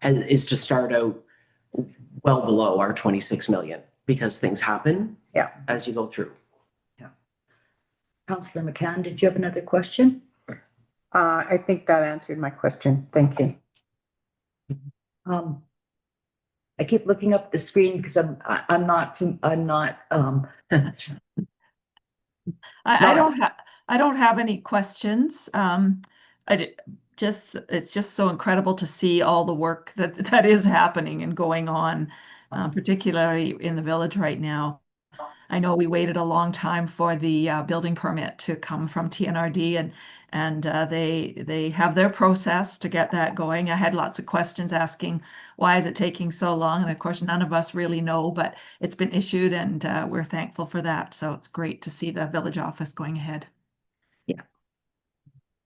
S5: is to start out well below our 26 million because things happen.
S8: Yeah.
S5: As you go through.
S2: Councillor McCann, did you have another question?
S8: I think that answered my question. Thank you.
S2: I keep looking up the screen because I'm not
S7: I don't have any questions. It's just so incredible to see all the work that is happening and going on, particularly in the village right now. I know we waited a long time for the building permit to come from TNRD, and they have their process to get that going. I had lots of questions asking why is it taking so long, and of course none of us really know, but it's been issued, and we're thankful for that. So it's great to see the village office going ahead.
S2: Yeah.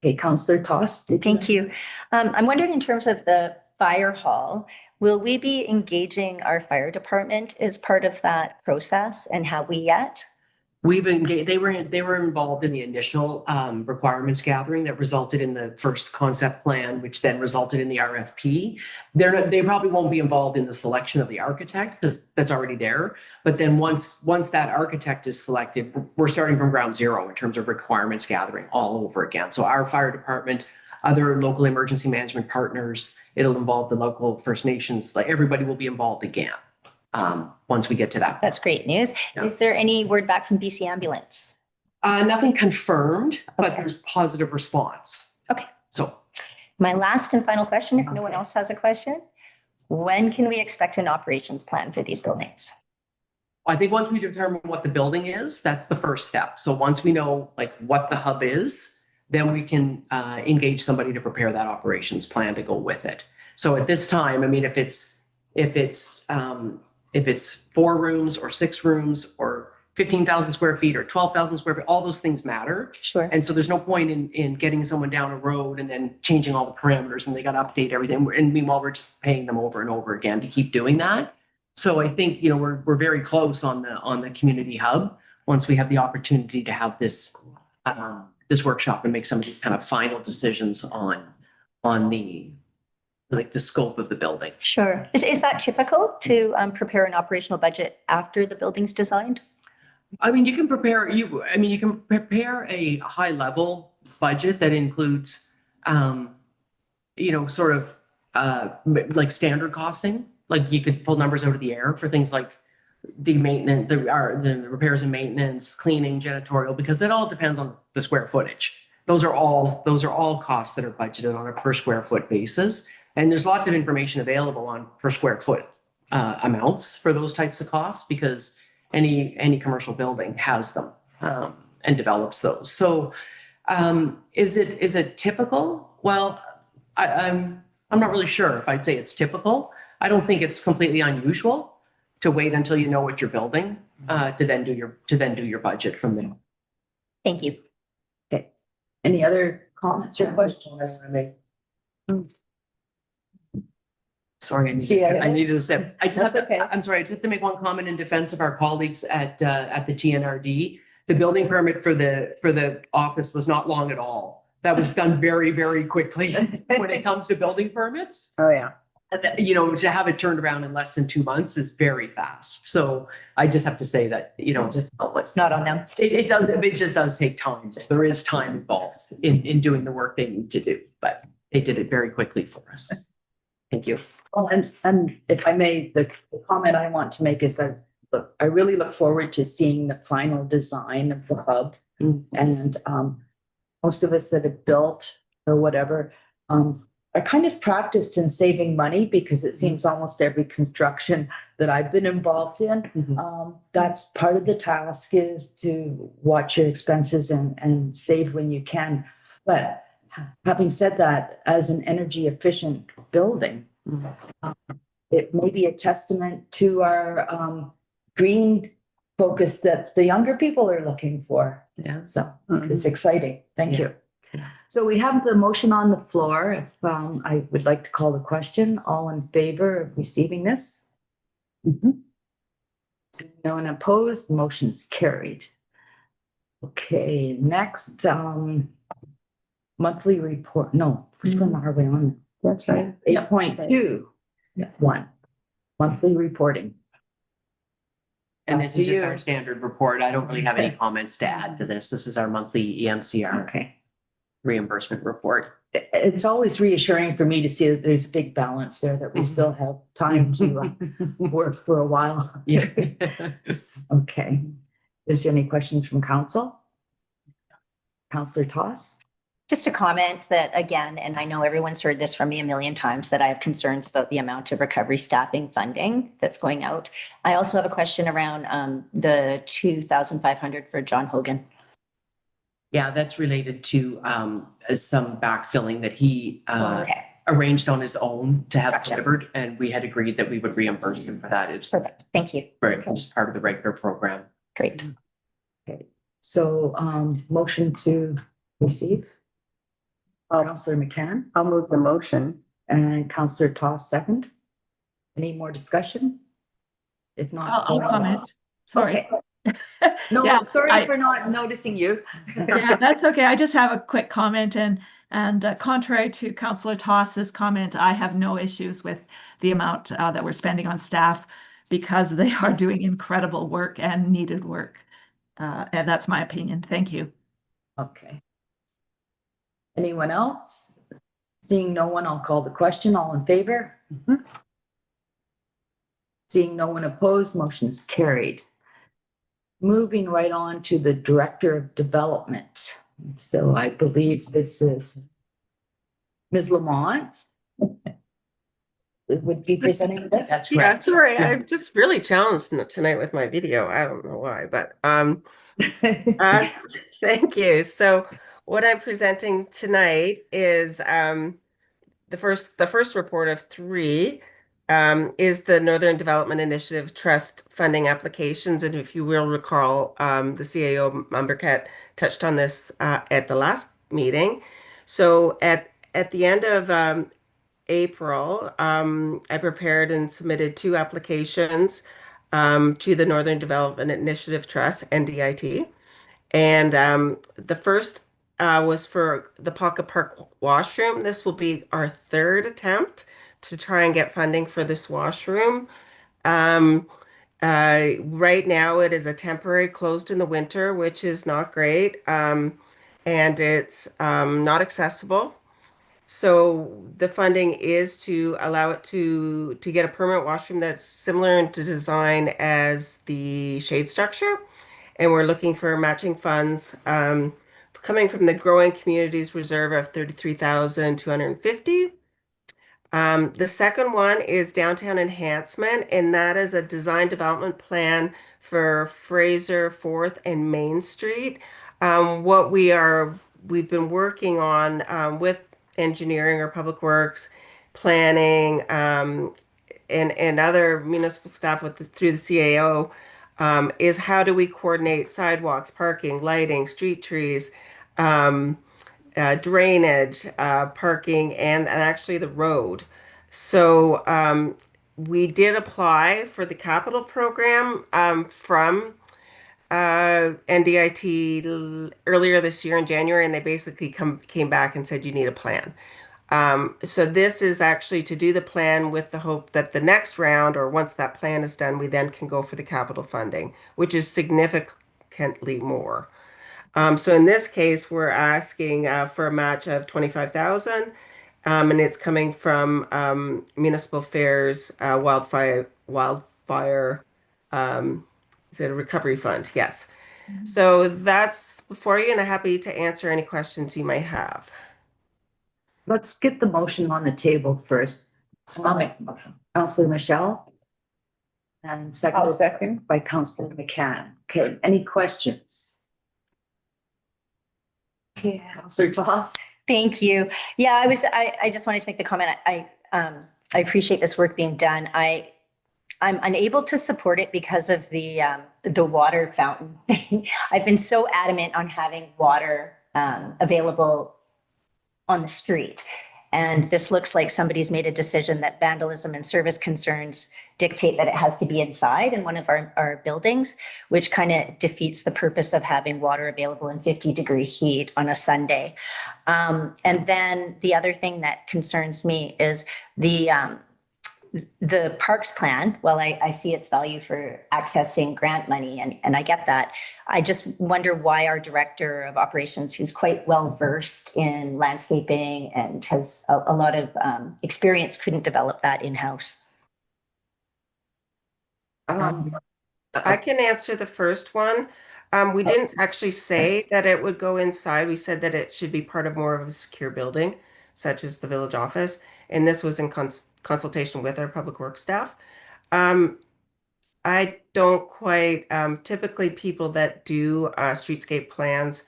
S2: Okay, Councillor Toss.
S6: Thank you. I'm wondering in terms of the fire hall, will we be engaging our fire department as part of that process, and have we yet?
S5: We've engaged, they were involved in the initial requirements gathering that resulted in the first concept plan, which then resulted in the RFP. They probably won't be involved in the selection of the architect because that's already there. But then once that architect is selected, we're starting from ground zero in terms of requirements gathering all over again. So our fire department, other local emergency management partners, it'll involve the local First Nations, like everybody will be involved again. Once we get to that.
S6: That's great news.
S5: Yeah.
S6: Is there any word back from BC Ambulance?
S5: Nothing confirmed, but there's positive response.
S6: Okay.
S5: So
S6: my last and final question, if no one else has a question, when can we expect an operations plan for these buildings?
S5: I think once we determine what the building is, that's the first step. So once we know like what the hub is, then we can engage somebody to prepare that operations plan to go with it. So at this time, I mean, if it's 4 rooms or 6 rooms or 15,000 square feet or 12,000 square feet, all those things matter.
S6: Sure.
S5: And so there's no point in getting someone down a road and then changing all the parameters and they got to update everything. And meanwhile, we're just paying them over and over again to keep doing that. So I think, we're very close on the community hub once we have the opportunity to have this workshop and make some of these kind of final decisions on the scope of the building.
S6: Sure. Is that typical to prepare an operational budget after the building's designed?
S5: I mean, you can prepare a high level budget that includes, sort of like standard costing. Like you could pull numbers out of the air for things like the maintenance, the repairs and maintenance, cleaning, janitorial, because it all depends on the square footage. Those are all costs that are budgeted on a per square foot basis. And there's lots of information available on per square foot amounts for those types of costs because any commercial building has them and develops those. So is it typical? Well, I'm not really sure if I'd say it's typical. I don't think it's completely unusual to wait until you know what you're building to then do your budget from there.
S6: Thank you.
S2: Okay. Any other comments or questions?
S5: Sorry, I needed a sip. I'm sorry, I just have to make one comment in defense of our colleagues at the TNRD. The building permit for the office was not long at all. That was done very, very quickly when it comes to building permits.
S8: Oh, yeah.
S5: To have it turned around in less than 2 months is very fast. So I just have to say that,
S6: it's not on them.
S5: It just does take time. There is time involved in doing the work they need to do, but they did it very quickly for us. Thank you.
S2: Well, and if I may, the comment I want to make is I really look forward to seeing the final design of the hub. And most of us that have built or whatever, are kind of practiced in saving money because it seems almost every construction that I've been involved in, that's part of the task is to watch your expenses and save when you can. But having said that, as an energy efficient building, it may be a testament to our green focus that the younger people are looking for.
S5: Yeah.
S2: So it's exciting. Thank you. So we have the motion on the floor. If, I would like to call the question. All in favor of receiving this? No one opposed, motion's carried. Okay, next, monthly report, no, which one are we on?
S8: That's right.
S2: 8.2.1, monthly reporting.
S5: And this
S2: Back
S5: is
S2: to
S5: just
S2: you.
S5: our standard report. I don't really have any comments to add to this. This is our monthly EMCR
S2: Okay.
S5: reimbursement report.
S2: It's always reassuring for me to see that there's a big balance there, that we still have time to work for a while.
S5: Yeah.
S2: Okay. Is there any questions from council? Councillor Toss?
S6: Just a comment that again, and I know everyone's heard this from me a million times, that I have concerns about the amount of recovery staffing funding that's going out. I also have a question around the 2,500 for John Hogan.
S5: Yeah, that's related to some backfilling that he
S6: Okay,
S5: arranged on his own to have
S6: Gotcha.
S5: delivered, and we had agreed that we would reimburse him for that. It's
S6: perfect. Thank you.
S5: just part of the regular program.
S6: Great.
S2: Okay, so, motion to receive. Councillor McCann
S8: I'll move the motion.
S2: and Councillor Toss second. Any more discussion? If not.
S7: I'll comment. Sorry.
S2: Okay. No,
S7: Yeah,
S2: sorry for not noticing you.
S7: Yeah, that's okay. I just have a quick comment, and contrary to Councillor Toss's comment, I have no issues with the amount that we're spending on staff because they are doing incredible work and needed work. And that's my opinion. Thank you.
S2: Okay. Anyone else? Seeing no one, I'll call the question. All in favor? Seeing no one opposed, motion is carried. Moving right on to the Director of Development. So I believe this is Ms. Lamont. Would be presenting this.
S5: That's
S10: Yeah,
S5: correct.
S10: sorry, I'm just really challenged tonight with my video. I don't know why, but thank you. So what I'm presenting tonight is the first report of three is the Northern Development Initiative Trust funding applications. And if you will recall, the CAO Mumbercat touched on this at the last meeting. So at the end of April, I prepared and submitted two applications to the Northern Development Initiative Trust, NDIT. And the first was for the Pocket Park washroom. This will be our third attempt to try and get funding for this washroom. Right now, it is a temporary closed in the winter, which is not great. And it's not accessible. So the funding is to allow it to get a permanent washroom that's similar in design as the shade structure. And we're looking for matching funds coming from the Growing Communities Reserve of 33,250. The second one is downtown enhancement, and that is a design development plan for Fraser, 4th, and Main Street. We've been working on with engineering or public works, planning, and other municipal staff through the CAO, is how do we coordinate sidewalks, parking, lighting, street trees, drainage, parking, and actually the road. So we did apply for the capital program from NDIT earlier this year in January, and they basically came back and said you need a plan. So this is actually to do the plan with the hope that the next round, or once that plan is done, we then can go for the capital funding, which is significantly more. So in this case, we're asking for a match of 25,000, and it's coming from Municipal Affairs Wildfire is it a recovery fund? Yes. So that's before you, and I'm happy to answer any questions you might have.
S2: Let's get the motion on the table first. So I'll make the motion. Councillor Michelle. And
S8: I'll
S2: seconded
S8: second.
S2: by Councillor McCann. Okay, any questions? Okay, Councillor Toss.
S6: Thank you. Yeah, I just wanted to make the comment. I appreciate this work being done. I'm unable to support it because of the water fountain. I've been so adamant on having water available on the street. And this looks like somebody's made a decision that vandalism and service concerns dictate that it has to be inside in one of our buildings, which kind of defeats the purpose of having water available in 50-degree heat on a Sunday. And then the other thing that concerns me is the parks plan. Well, I see its value for accessing grant money, and I get that. I just wonder why our director of operations, who's quite well versed in landscaping and has a lot of experience, couldn't develop that in-house.
S10: I can answer the first one. We didn't actually say that it would go inside. We said that it should be part of more of a secure building, such as the village office. And this was in consultation with our public works staff. I don't quite, typically people that do streetscape plans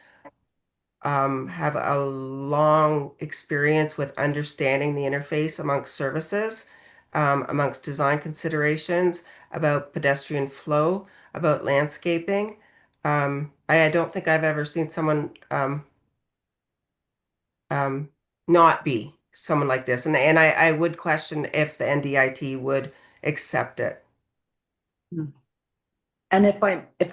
S10: have a long experience with understanding the interface amongst services, amongst design considerations, about pedestrian flow, about landscaping. I don't think I've ever seen someone not be someone like this. And I would question if the NDIT would accept it.
S2: And if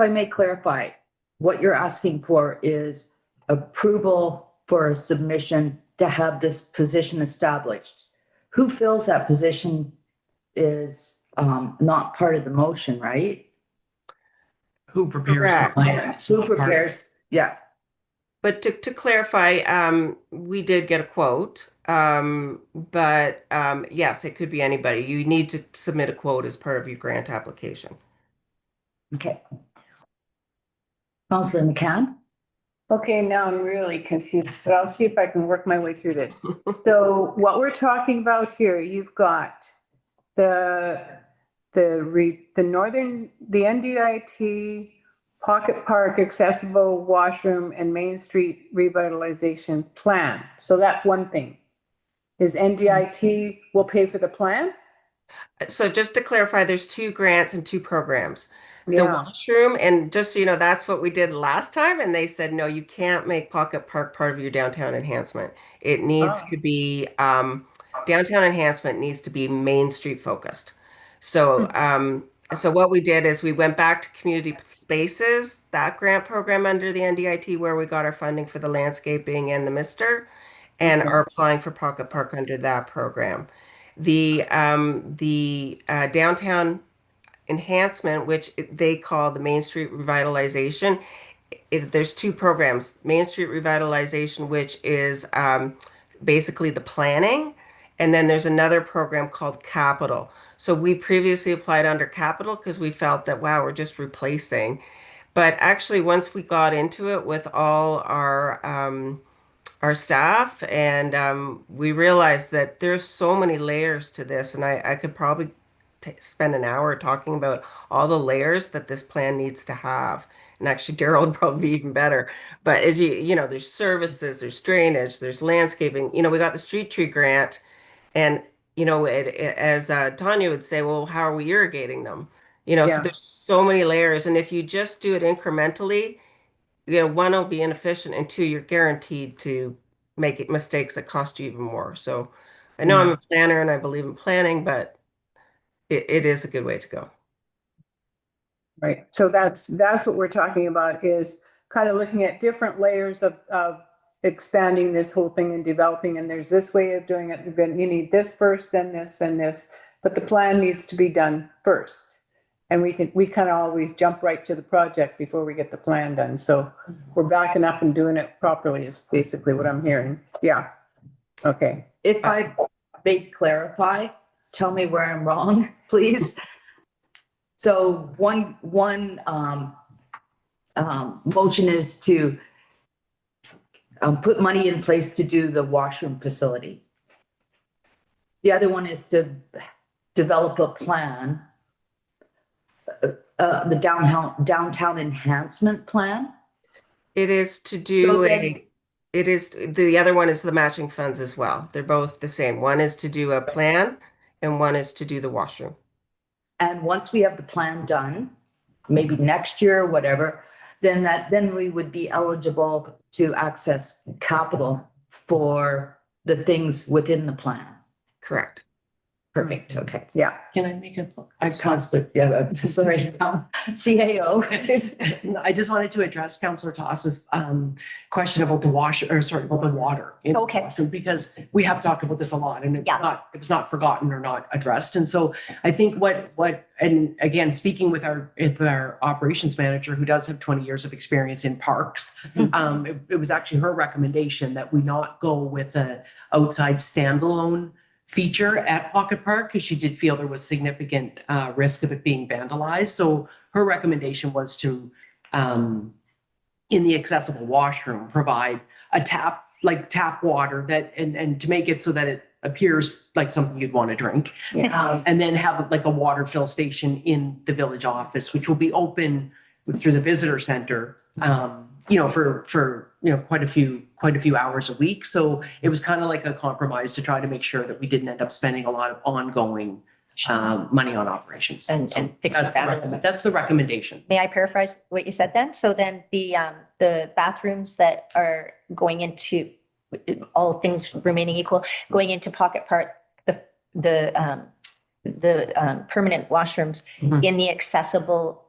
S2: I may clarify, what you're asking for is approval for a submission to have this position established. Who fills that position is not part of the motion, right?
S5: Who prepares the
S10: Correct.
S5: plan?
S2: Who prepares? Yeah.
S10: But to clarify, we did get a quote. But yes, it could be anybody. You need to submit a quote as part of your grant application.
S2: Okay. Councillor McCann?
S8: Okay, now I'm really confused, but I'll see if I can work my way through this. So what we're talking about here, you've got the NDIT Pocket Park accessible washroom and Main Street revitalization plan. So that's one thing. Is NDIT will pay for the plan?
S10: So just to clarify, there's 2 grants and 2 programs. The
S8: Yeah.
S10: washroom, and just so you know, that's what we did last time. And they said, no, you can't make Pocket Park part of your downtown enhancement. It needs to be, downtown enhancement needs to be Main Street focused. So, so what we did is we went back to community spaces, that grant program under the NDIT, where we got our funding for the landscaping and the mister, and are applying for Pocket Park under that program. The downtown enhancement, which they call the Main Street revitalization, there's 2 programs. Main Street revitalization, which is basically the planning, and then there's another program called Capital. So we previously applied under Capital because we felt that, wow, we're just replacing. But actually, once we got into it with all our staff, and we realized that there's so many layers to this, and I could probably spend an hour talking about all the layers that this plan needs to have. And actually, Daryl would probably be even better. But as you know, there's services, there's drainage, there's landscaping. You know, we got the street tree grant, and you know, as Tanya would say, well, how are we irrigating them? You know, so there's so many layers, and if you just do it incrementally, you know, 1, will be inefficient, and 2, you're guaranteed to make mistakes that cost you even more. So I know I'm a planner and I believe in planning, but it is a good way to go.
S8: Right. So that's what we're talking about, is kind of looking at different layers of expanding this whole thing and developing. And there's this way of doing it. You need this first, then this, and this. But the plan needs to be done first. And we kind of always jump right to the project before we get the plan done. So we're backing up and doing it properly is basically what I'm hearing. Yeah. Okay.
S2: If I may clarify, tell me where I'm wrong, please. So one motion is to put money in place to do the washroom facility. The other one is to develop a plan, the downtown enhancement plan.
S10: It is to do the other one is the matching funds as well. They're both the same. One is to do a plan and one is to do the washroom.
S2: And once we have the plan done, maybe next year or whatever, then we would be eligible to access capital for the things within the plan.
S10: Correct.
S2: Perfect, okay, yeah.
S5: Can I make a?
S2: Counselor, yeah, sorry, CAO.
S5: I just wanted to address Councillor Toss's question about the about the water. In the
S6: Okay.
S5: washroom, because we have talked about this a lot and
S6: Yeah.
S5: it was not forgotten or not addressed. And so I think and again, speaking with our operations manager, who does have 20 years of experience in parks, it was actually her recommendation that we not go with a outside standalone feature at Pocket Park, because she did feel there was significant risk of it being vandalized. So her recommendation was to, in the accessible washroom, provide a tap water that, and to make it so that it appears like something you'd want to drink. And then have like a water fill station in the village office, which will be open through the visitor center, for quite a few hours a week. So it was kind of like a compromise to try to make sure that we didn't end up spending a lot of ongoing money on operations.
S6: And fix that.
S5: That's the recommendation.
S6: May I paraphrase what you said then? So then the bathrooms that are going into, all things remaining equal, going into Pocket Park, the permanent washrooms in the accessible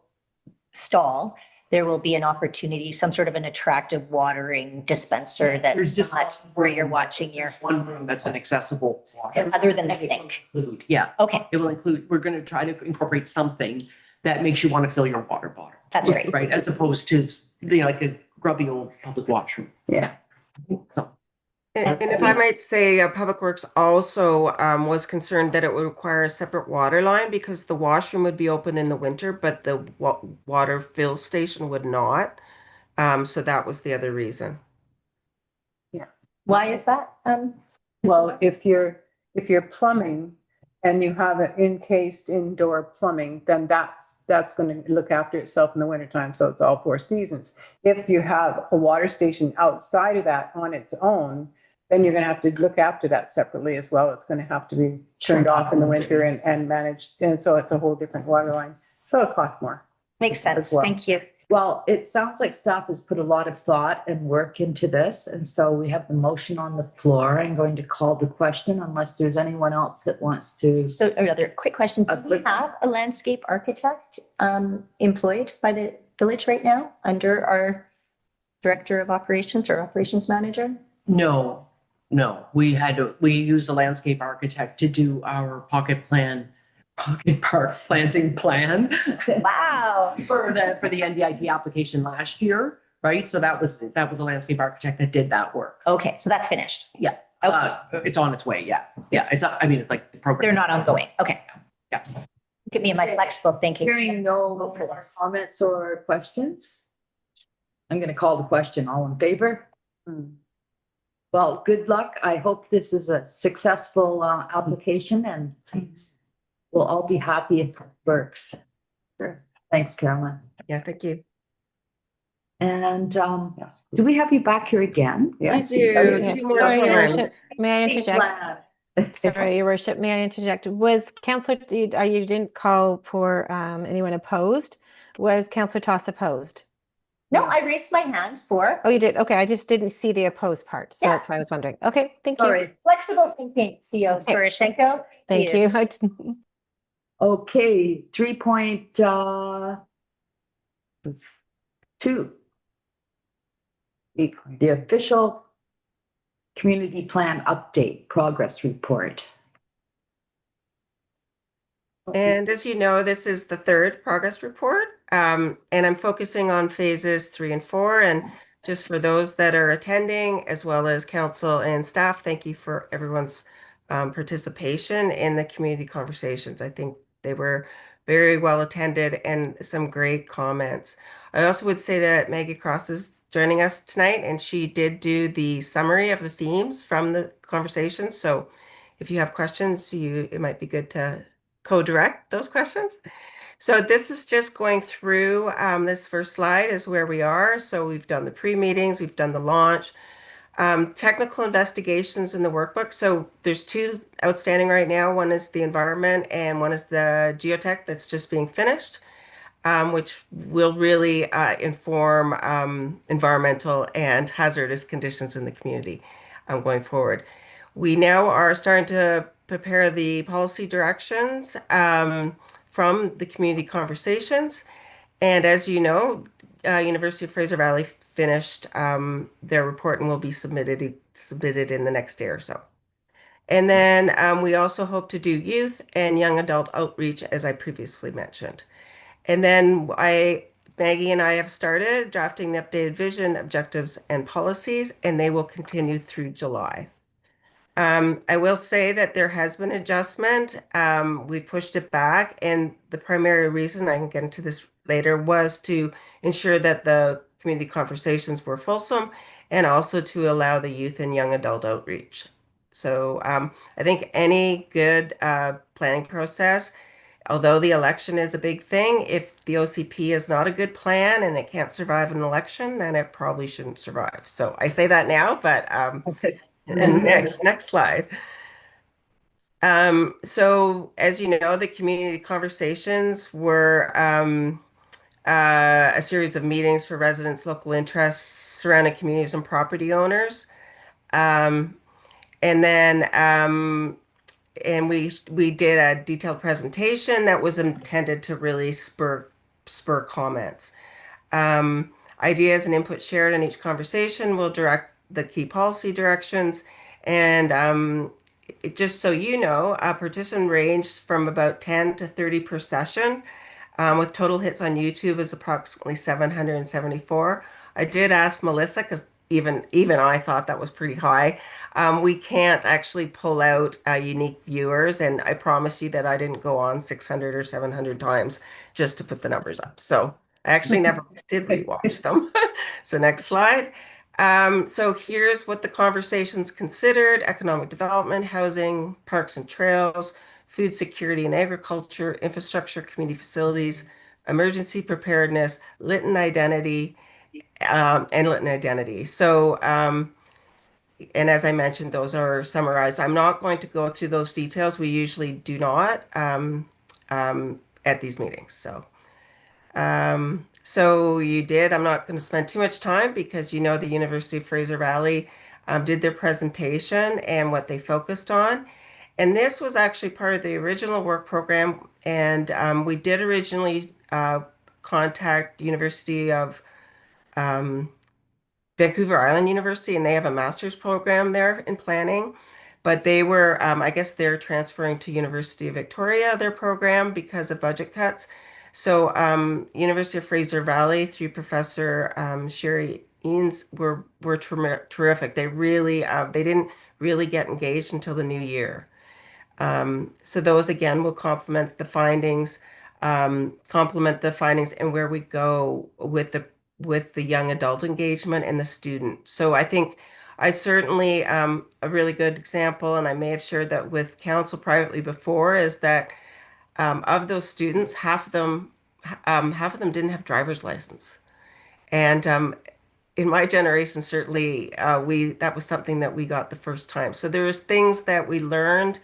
S6: stall, there will be an opportunity, some sort of an attractive watering dispenser
S5: There's
S6: that's
S5: just
S6: not where you're watching your,
S5: one room that's an accessible water.
S6: other than the sink.
S5: Yeah,
S6: Okay,
S5: it will include, we're going to try to incorporate something that makes you want to fill your water bottle.
S6: that's great.
S5: Right, as opposed to, like a grubby old public washroom.
S2: Yeah.
S5: So.
S10: And if I might say, Public Works also was concerned that it would require a separate water line because the washroom would be open in the winter, but the water fill station would not. So that was the other reason.
S6: Why is that?
S8: Well, if you're plumbing and you have an encased indoor plumbing, then that's going to look after itself in the wintertime. So it's all 4 seasons. If you have a water station outside of that on its own, then you're going to have to look after that separately as well. It's going to have to be turned off in the winter and managed. And so it's a whole different water line. So it costs more.
S6: Makes sense.
S8: As well.
S6: Thank you.
S2: Well, it sounds like staff has put a lot of thought and work into this, and so we have the motion on the floor. I'm going to call the question unless there's anyone else that wants to.
S6: So another quick question. Do we have a landscape architect employed by the village right now under our director of operations or operations manager?
S5: No, we used a landscape architect to do our Pocket Park planting plan.
S6: Wow.
S5: For the NDIT application last year, right? So that was a landscape architect that did that work.
S6: Okay, so that's finished.
S5: Yeah.
S6: Okay.
S5: It's on its way. Yeah. Yeah. It's not, I mean, it's like the program.
S6: They're not ongoing. Okay.
S5: Yeah.
S6: Look at me and my flexible thinking.
S2: Hearing no more comments or questions, I'm going to call the question. All in favor? Well, good luck. I hope this is a successful application, and we'll all be happy if it works. Sure. Thanks, Carolyn.
S10: Yeah, thank you.
S2: And do we have you back here again?
S8: Yes.
S10: I do.
S1: Okay.
S10: Two more
S1: Sorry, Your
S10: times.
S1: Worship. May I interject? Sorry, Your Worship, may I interject? Was Councillor, you didn't call for anyone opposed? Was Councillor Toss opposed?
S6: No, I raised my hand for.
S1: Oh, you did? Okay, I just didn't see the opposed part, so
S6: Yeah.
S1: that's why I was wondering. Okay, thank you.
S2: Sorry.
S6: Flexible thinking, CEO Storoshenko.
S1: Thank you.
S2: Okay, 3.2. The official community plan update progress report.
S10: And as you know, this is the third progress report. And I'm focusing on phases 3 and 4. And just for those that are attending, as well as council and staff, thank you for everyone's participation in the community conversations. I think they were very well attended and some great comments. I also would say that Maggie Cross is joining us tonight, and she did do the summary of the themes from the conversation. So if you have questions, it might be good to co-direct those questions. So this is just going through this first slide is where we are. So we've done the pre-meetings, we've done the launch, technical investigations in the workbook. So there's 2 outstanding right now. One is the environment and one is the geotech that's just being finished, which will really inform environmental and hazardous conditions in the community going forward. We now are starting to prepare the policy directions from the community conversations. And as you know, University of Fraser Valley finished their report and will be submitted in the next day or so. And then we also hope to do youth and young adult outreach, as I previously mentioned. And then Maggie and I have started drafting the updated vision, objectives, and policies, and they will continue through July. I will say that there has been adjustment. We pushed it back, and the primary reason, I can get into this later, was to ensure that the community conversations were fulsome and also to allow the youth and young adult outreach. So I think any good planning process, although the election is a big thing, if the OCP is not a good plan and it can't survive an election, then it probably shouldn't survive. So I say that now, but and next slide. So as you know, the community conversations were a series of meetings for residents, local interests, surrounding communities, and property owners. And then and we did a detailed presentation that was intended to really spur comments. Ideas and input shared in each conversation will direct the key policy directions. And just so you know, participant ranged from about 10 to 30 per session, with total hits on YouTube is approximately 774. I did ask Melissa, because even I thought that was pretty high. We can't actually pull out unique viewers, and I promise you that I didn't go on 600 or 700 times just to put the numbers up. So I actually never did rewatch them. So next slide. So here's what the conversations considered: economic development, housing, parks and trails, food security and agriculture, infrastructure, community facilities, emergency preparedness, Lytton identity, and Lytton identity. So, and as I mentioned, those are summarized. I'm not going to go through those details. We usually do not at these meetings. So you did. I'm not going to spend too much time because you know the University of Fraser Valley did their presentation and what they focused on. And this was actually part of the original work program. And we did originally contact University of Vancouver Island University, and they have a master's program there in planning. But they were, I guess they're transferring to University of Victoria, their program, because of budget cuts. So University of Fraser Valley, through Professor Sherry Eanes, were terrific. They really, they didn't really get engaged until the new year. So those again will complement the findings, and where we go with the young adult engagement and the student. So I think I certainly a really good example, and I may have shared that with council privately before, is that of those students, half of them didn't have driver's license, and in my generation, certainly we that was something that we got the first time. So there was things that we learned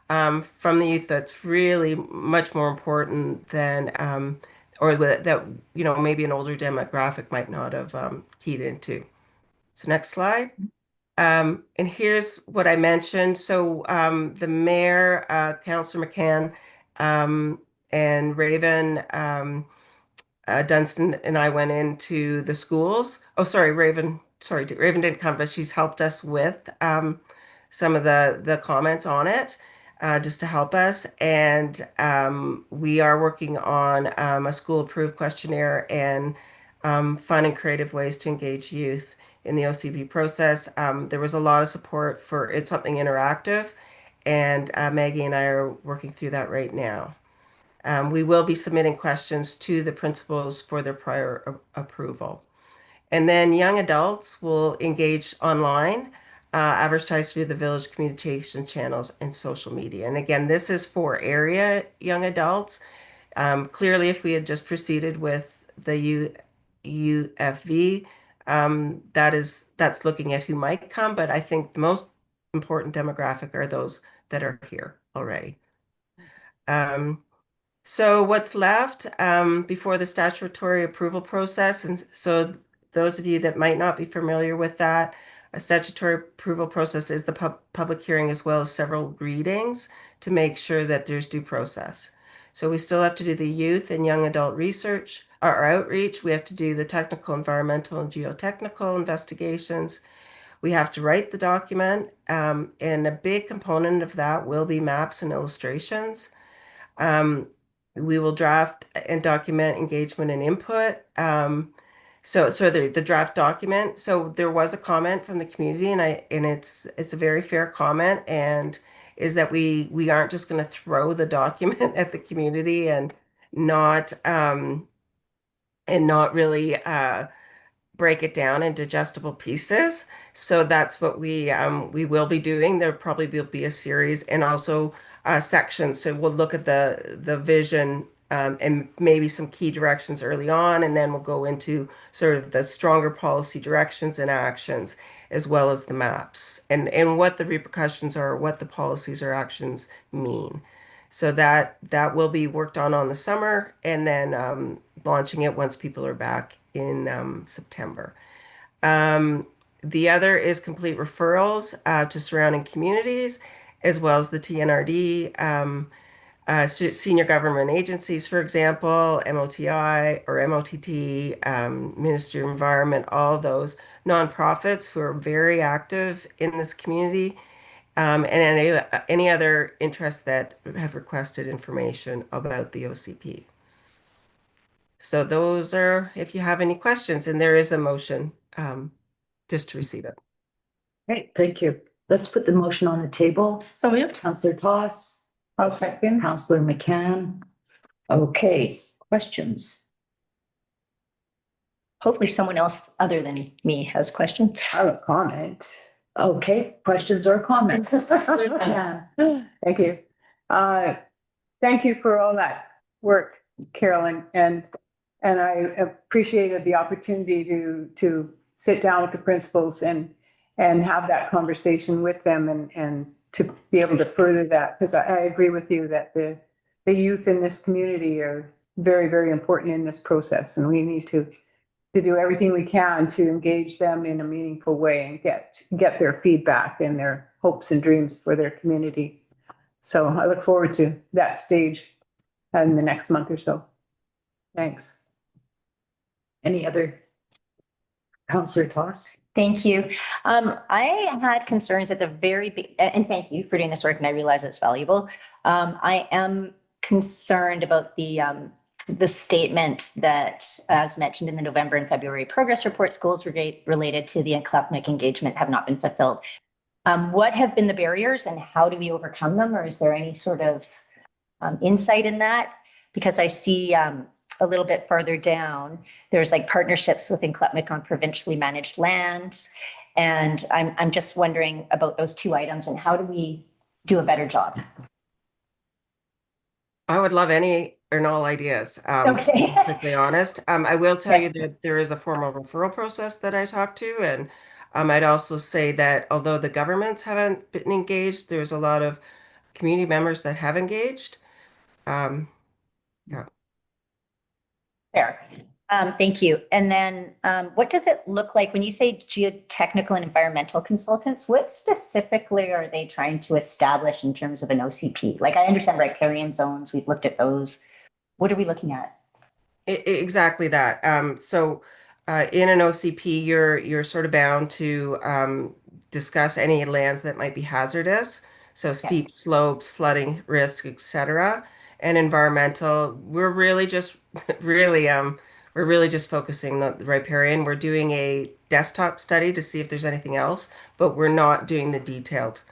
S10: from the youth that's really much more important than or that maybe an older demographic might not have keyed into. So next slide. And here's what I mentioned. So the mayor, Councillor McCann, and Raven Dunstan and I went into the schools. Oh, sorry, Raven. Sorry, Raven didn't come, but she's helped us with some of the comments on it, just to help us. And we are working on a school approved questionnaire and fun and creative ways to engage youth in the OCB process. There was a lot of support for it's something interactive, and Maggie and I are working through that right now. We will be submitting questions to the principals for their prior approval. And then young adults will engage online, advertise through the village communication channels and social media. And again, this is for area young adults. Clearly, if we had just proceeded with the UFV, that's looking at who might come, but I think the most important demographic are those that are here already. So what's left before the statutory approval process? And so those of you that might not be familiar with that, A statutory approval process is the public hearing as well as several readings to make sure that there's due process. So we still have to do the youth and young adult research, our outreach. We have to do the technical, environmental, and geotechnical investigations. We have to write the document, and a big component of that will be maps and illustrations. We will draft and document engagement and input. So the draft document. So there was a comment from the community, and it's a very fair comment, and is that we aren't just going to throw the document at the community and not really break it down in digestible pieces. So that's what we will be doing. There probably will be a series and also sections. So we'll look at the vision and maybe some key directions early on, and then we'll go into sort of the stronger policy directions and actions, as well as the maps and what the repercussions are, what the policies or actions mean. So that will be worked on the summer, and then launching it once people are back in September. The other is complete referrals to surrounding communities, as well as the TNRD, senior government agencies, for example, MOTI or MOTT, Ministry of Environment, all those nonprofits who are very active in this community, and any other interests that have requested information about the OCP. So those are, if you have any questions, and there is a motion just to receive it.
S2: Great, thank you. Let's put the motion on the table.
S6: So moved.
S2: Councillor Toss,
S8: I'll second.
S2: Councillor McCann. Okay, questions?
S6: Hopefully someone else other than me has questions.
S8: I have a comment.
S2: Okay, questions or comments? Councillor McCann.
S8: Thank you. Thank you for all that work, Carolyn, and I appreciated the opportunity to sit down with the principals and have that conversation with them and to be able to further that, because I agree with you that the youth in this community are very, very important in this process, and we need to do everything we can to engage them in a meaningful way and get their feedback and their hopes and dreams for their community. So I look forward to that stage in the next month or so. Thanks.
S2: Any other? Councillor Toss?
S6: Thank you. I had concerns at the very and thank you for doing this work, and I realize it's valuable. I am concerned about the statement that, as mentioned in the November and February progress reports, goals related to the eclectic engagement have not been fulfilled. What have been the barriers, and how do we overcome them? Or is there any sort of insight in that? Because I see a little bit farther down, there's like partnerships with Enclupmic on provincially managed lands. And I'm just wondering about those two items and how do we do a better job?
S10: I would love any and all ideas,
S6: Okay.
S10: to be perfectly honest. I will tell you that there is a formal referral process that I talked to, and I'd also say that although the governments haven't been engaged, there's a lot of community members that have engaged. Yeah.
S6: Fair. Thank you. And then what does it look like when you say geotechnical and environmental consultants? What specifically are they trying to establish in terms of an OCP? Like I understand riparian zones, we've looked at those. What are we looking at?
S10: Exactly that. So in an OCP, you're sort of bound to discuss any lands that might be hazardous. So steep slopes, flooding risk, etc. And environmental, we're really just focusing on the riparian. We're doing a desktop study to see if there's anything else, but we're not doing the detailed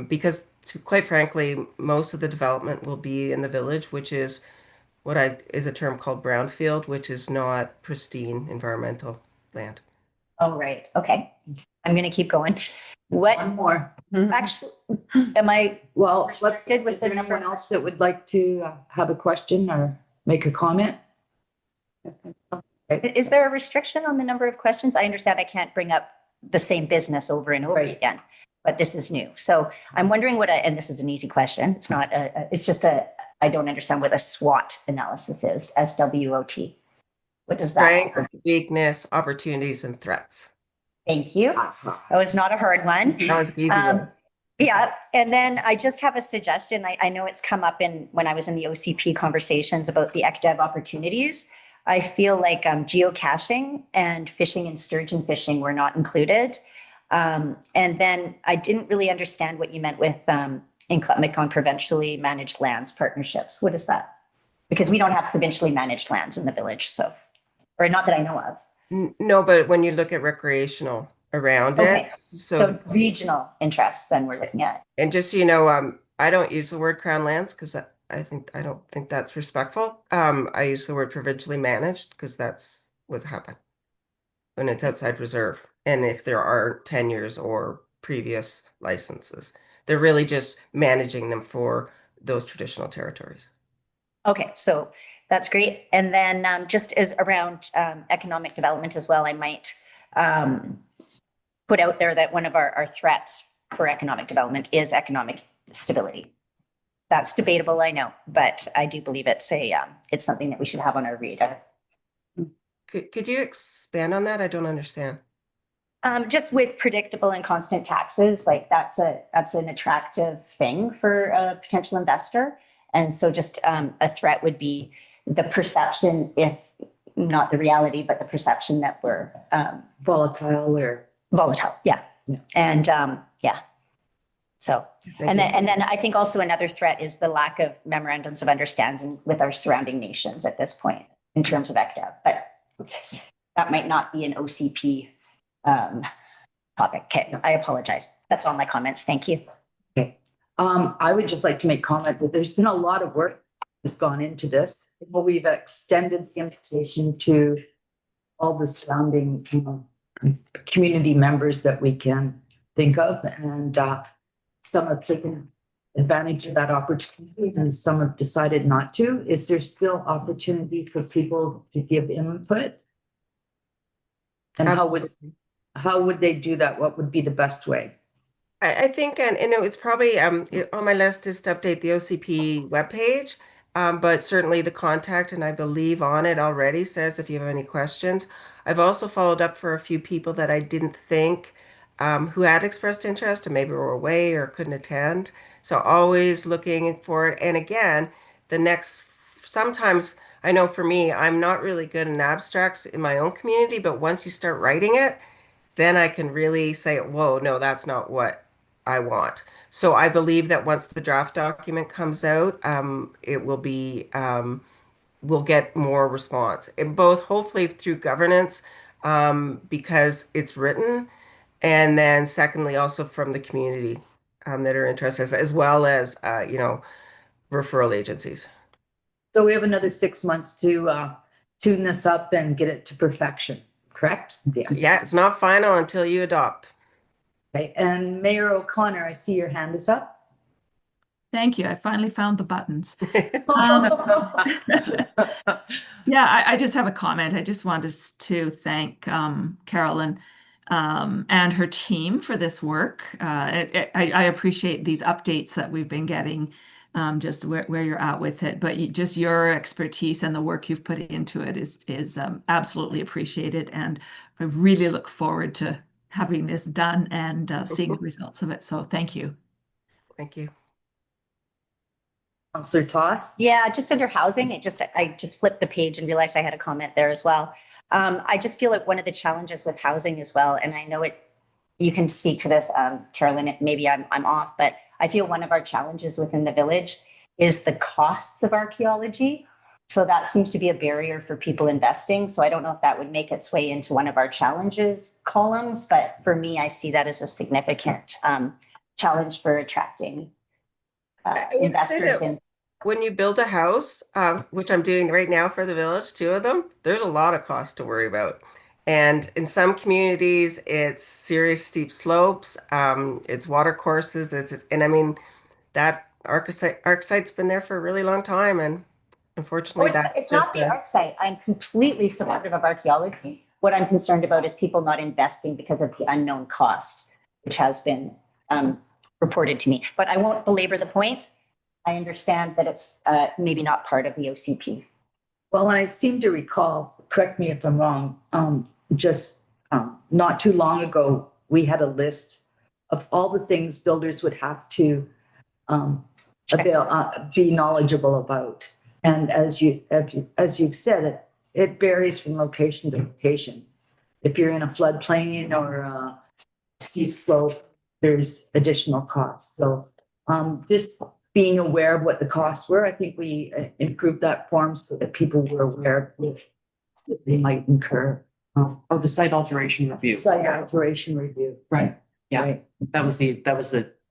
S10: because quite frankly, most of the development will be in the village, which is is a term called brownfield, which is not pristine environmental land.
S6: Oh, right. Okay. I'm going to keep going. What
S2: One more.
S6: actually am I?
S2: Well,
S6: Is
S2: there anyone else that would like to have a question or make a comment?
S6: Is there a restriction on the number of questions? I understand I can't bring up the same business over and over
S2: Right.
S6: again, but this is new. So I'm wondering and this is an easy question. It's not, it's just I don't understand what a SWOT analysis is, SWOT. What does that
S10: Strength, weakness, opportunities, and threats.
S6: Thank you. That was not a hard one.
S10: That was an easy one.
S6: Yeah, and then I just have a suggestion. I know it's come up when I was in the OCP conversations about the ECDEV opportunities. I feel like geocaching and fishing and sturgeon fishing were not included. And then I didn't really understand what you meant with inclumic on provincially managed lands partnerships. What is that? Because we don't have provincially managed lands in the village, so, or not that I know of.
S10: No, but when you look at recreational around
S6: Okay.
S10: it,
S6: So regional interests then we're looking at.
S10: and just so you know, I don't use the word crown lands because I don't think that's respectful. I use the word provincially managed because that's what's happened when it's outside reserve, and if there are tenures or previous licenses, they're really just managing them for those traditional territories.
S6: Okay, so that's great. And then just as around economic development as well, I might put out there that one of our threats for economic development is economic stability. That's debatable, I know, but I do believe it's something that we should have on our radar.
S10: Could you expand on that? I don't understand.
S6: Just with predictable and constant taxes, like that's an attractive thing for a potential investor. And so just a threat would be the perception, if not the reality, but the perception that we're
S2: Volatile or.
S6: volatile. Yeah.
S2: Yeah.
S6: And yeah. So,
S10: Thank
S6: and
S10: you.
S6: then I think also another threat is the lack of memorandums of understanding with our surrounding nations at this point in terms of ECDEV. But that might not be an OCP topic. Okay, I apologize. That's all my comments. Thank you.
S2: Okay. I would just like to make comment that there's been a lot of work that's gone into this. We've extended the invitation to all the surrounding, community members that we can think of, and some have taken advantage of that opportunity and some have decided not to. Is there still opportunity for people to give input? And how would they do that? What would be the best way?
S10: I think, and it's probably on my list is to update the OCP webpage, but certainly the contact, and I believe on it already says if you have any questions. I've also followed up for a few people that I didn't think who had expressed interest and maybe were away or couldn't attend. So always looking for it. And again, sometimes I know for me, I'm not really good in abstracts in my own community, but once you start writing it, then I can really say, whoa, no, that's not what I want. So I believe that once the draft document comes out, it will be, we'll get more response, and both hopefully through governance, because it's written, and then secondly, also from the community that are interested, as well as, referral agencies.
S2: So we have another 6 months to tune this up and get it to perfection, correct? Yes.
S10: Yeah, it's not final until you adopt.
S2: Okay, and Mayor O'Connor, I see your hand is up.
S7: Thank you. I finally found the buttons. Yeah, I just have a comment. I just wanted to thank Carolyn and her team for this work. I appreciate these updates that we've been getting, just where you're at with it. But just your expertise and the work you've put into it is absolutely appreciated. And I really look forward to having this done and seeing the results of it. So thank you.
S10: Thank you.
S2: Councillor Toss?
S6: Yeah, just under housing, I just flipped the page and realized I had a comment there as well. I just feel like one of the challenges with housing as well, and I know you can speak to this, Carolyn, if maybe I'm off, but I feel one of our challenges within the village is the costs of archaeology. So that seems to be a barrier for people investing. So I don't know if that would make its way into one of our challenges columns, but for me, I see that as a significant challenge for attracting investors in.
S10: When you build a house, which I'm doing right now for the village, 2 of them, there's a lot of costs to worry about. And in some communities, it's serious steep slopes, it's water courses, and I mean, that arc site's been there for a really long time, and unfortunately,
S6: It's not the arc site. I'm completely supportive of archaeology. What I'm concerned about is people not investing because of the unknown cost, which has been reported to me. But I won't belabor the point. I understand that it's maybe not part of the OCP.
S2: Well, I seem to recall, correct me if I'm wrong, just not too long ago, we had a list of all the things builders would have to be knowledgeable about. And as you've said, it varies from location to location. If you're in a floodplain or a steep slope, there's additional costs. So just being aware of what the costs were, I think we improved that form so that people were aware of what they might incur.
S5: Oh, the site alteration review.
S2: Site alteration review.
S5: Right. Yeah.
S2: Right.
S5: That was the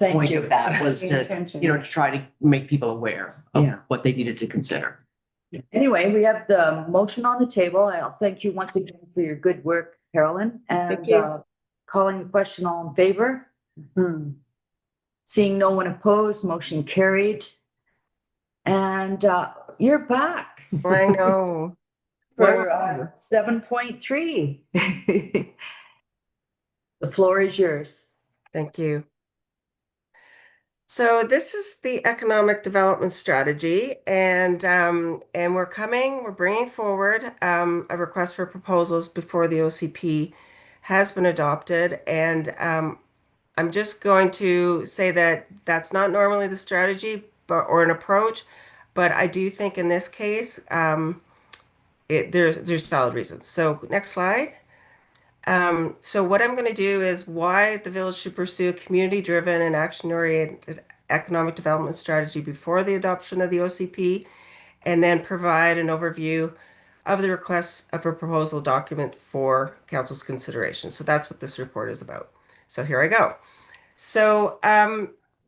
S2: Thank
S5: point
S2: you.
S5: of that, was
S8: Paying
S5: to,
S8: attention.
S5: to try to make people aware of
S2: Yeah.
S5: what they needed to consider.
S2: Anyway, we have the motion on the table. I'll thank you once again for your good work, Carolyn, and
S10: Thank you.
S2: calling the question, all in favor? Seeing no one opposed, motion carried. And you're back
S10: I know.
S2: for 7.3. The floor is yours.
S10: Thank you. So this is the economic development strategy, and we're bringing forward a request for proposals before the OCP has been adopted, and I'm just going to say that that's not normally the strategy, or an approach, but I do think in this case, there's valid reasons. So next slide. So what I'm going to do is why the village should pursue a community-driven and action-oriented economic development strategy before the adoption of the OCP, and then provide an overview of the request of a proposal document for council's consideration. So that's what this report is about. So here I go. So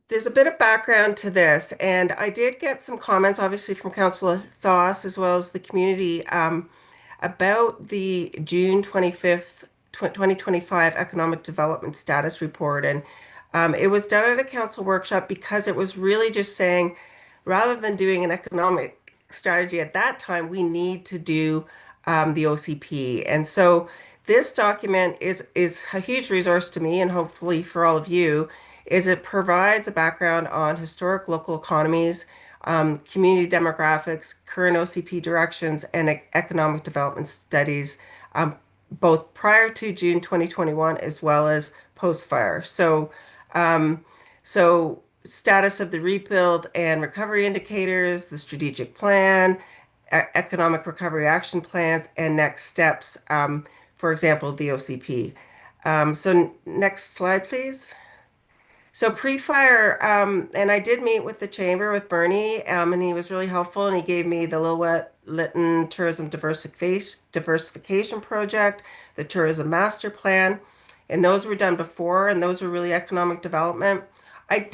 S10: there's a bit of background to this, and I did get some comments, obviously, from Councillor Thoss as well as the community about the June 25th, 2025 Economic Development Status Report. And it was done at a council workshop because it was really just saying, rather than doing an economic strategy at that time, we need to do the OCP. And so this document is a huge resource to me, and hopefully for all of you, is it provides a background on historic local economies, community demographics, current OCP directions, and economic development studies, both prior to June 2021 as well as post-fire. So status of the rebuild and recovery indicators, the strategic plan, economic recovery action plans, and next steps, for example, the OCP. So next slide, please. So pre-fire, and I did meet with the chamber with Bernie, and he was really helpful, and he gave me the Lytton Tourism Diversification Project, the Tourism Master Plan, and those were done before, and those were really economic development. I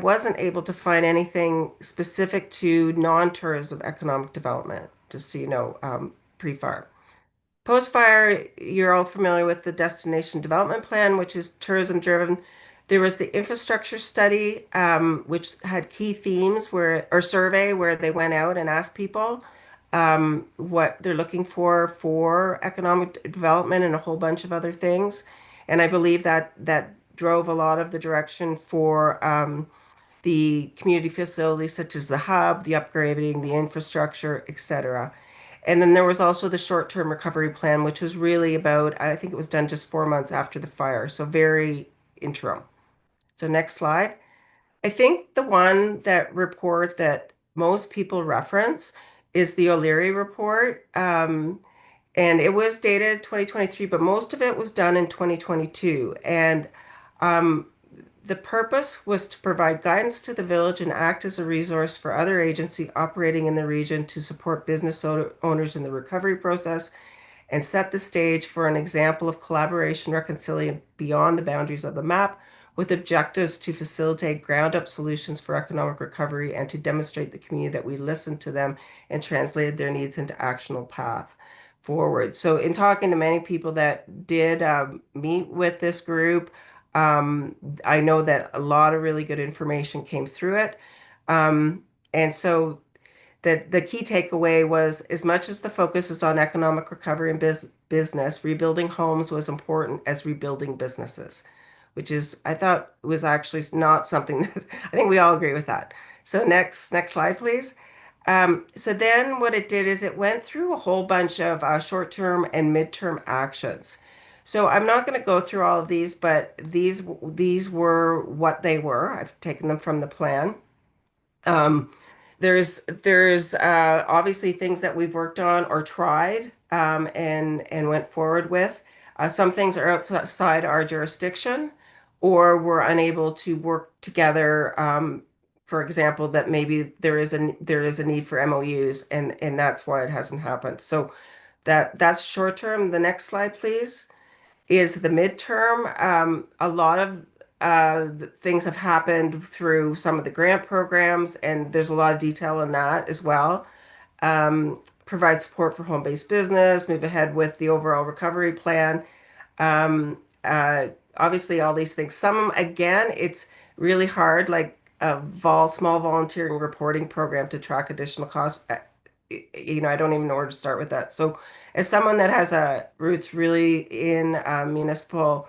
S10: wasn't able to find anything specific to non-tourism economic development, just so you know, pre-fire. Post-fire, you're all familiar with the Destination Development Plan, which is tourism-driven. There was the infrastructure study, which had key themes or survey where they went out and asked people what they're looking for economic development and a whole bunch of other things. And I believe that drove a lot of the direction for the community facilities such as the hub, the upgrading, the infrastructure, etc. And then there was also the short-term recovery plan, which was really about, I think it was done just 4 months after the fire, so very interim. So next slide. I think the report that most people reference is the O'Leary report. And it was dated 2023, but most of it was done in 2022. And the purpose was to provide guidance to the village and act as a resource for other agencies operating in the region to support business owners in the recovery process and set the stage for an example of collaboration reconciliation beyond the boundaries of the map, with objectives to facilitate ground-up solutions for economic recovery and to demonstrate the community that we listened to them and translated their needs into actionable path forward. So in talking to many people that did meet with this group, I know that a lot of really good information came through it. And so the key takeaway was, as much as the focus is on economic recovery and business, rebuilding homes was important as rebuilding businesses, which is, I thought, was actually not something that I think we all agree with that. So next slide, please. So then what it did is it went through a whole bunch of short-term and midterm actions. So I'm not going to go through all of these, but these were what they were. I've taken them from the plan. Um, there's obviously things that we've worked on or tried and went forward with. Some things are outside our jurisdiction, or we're unable to work together. For example, that maybe there is a need for MOUs, and that's why it hasn't happened. So that's short term. The next slide, please, is the midterm. A lot of things have happened through some of the grant programs, and there's a lot of detail in that as well. Provide support for home-based business, move ahead with the overall recovery plan. Um, uh, Obviously, all these things. Some, again, it's really hard, like a small volunteering reporting program to track additional costs. I don't even know where to start with that. So, as someone that has a roots really in municipal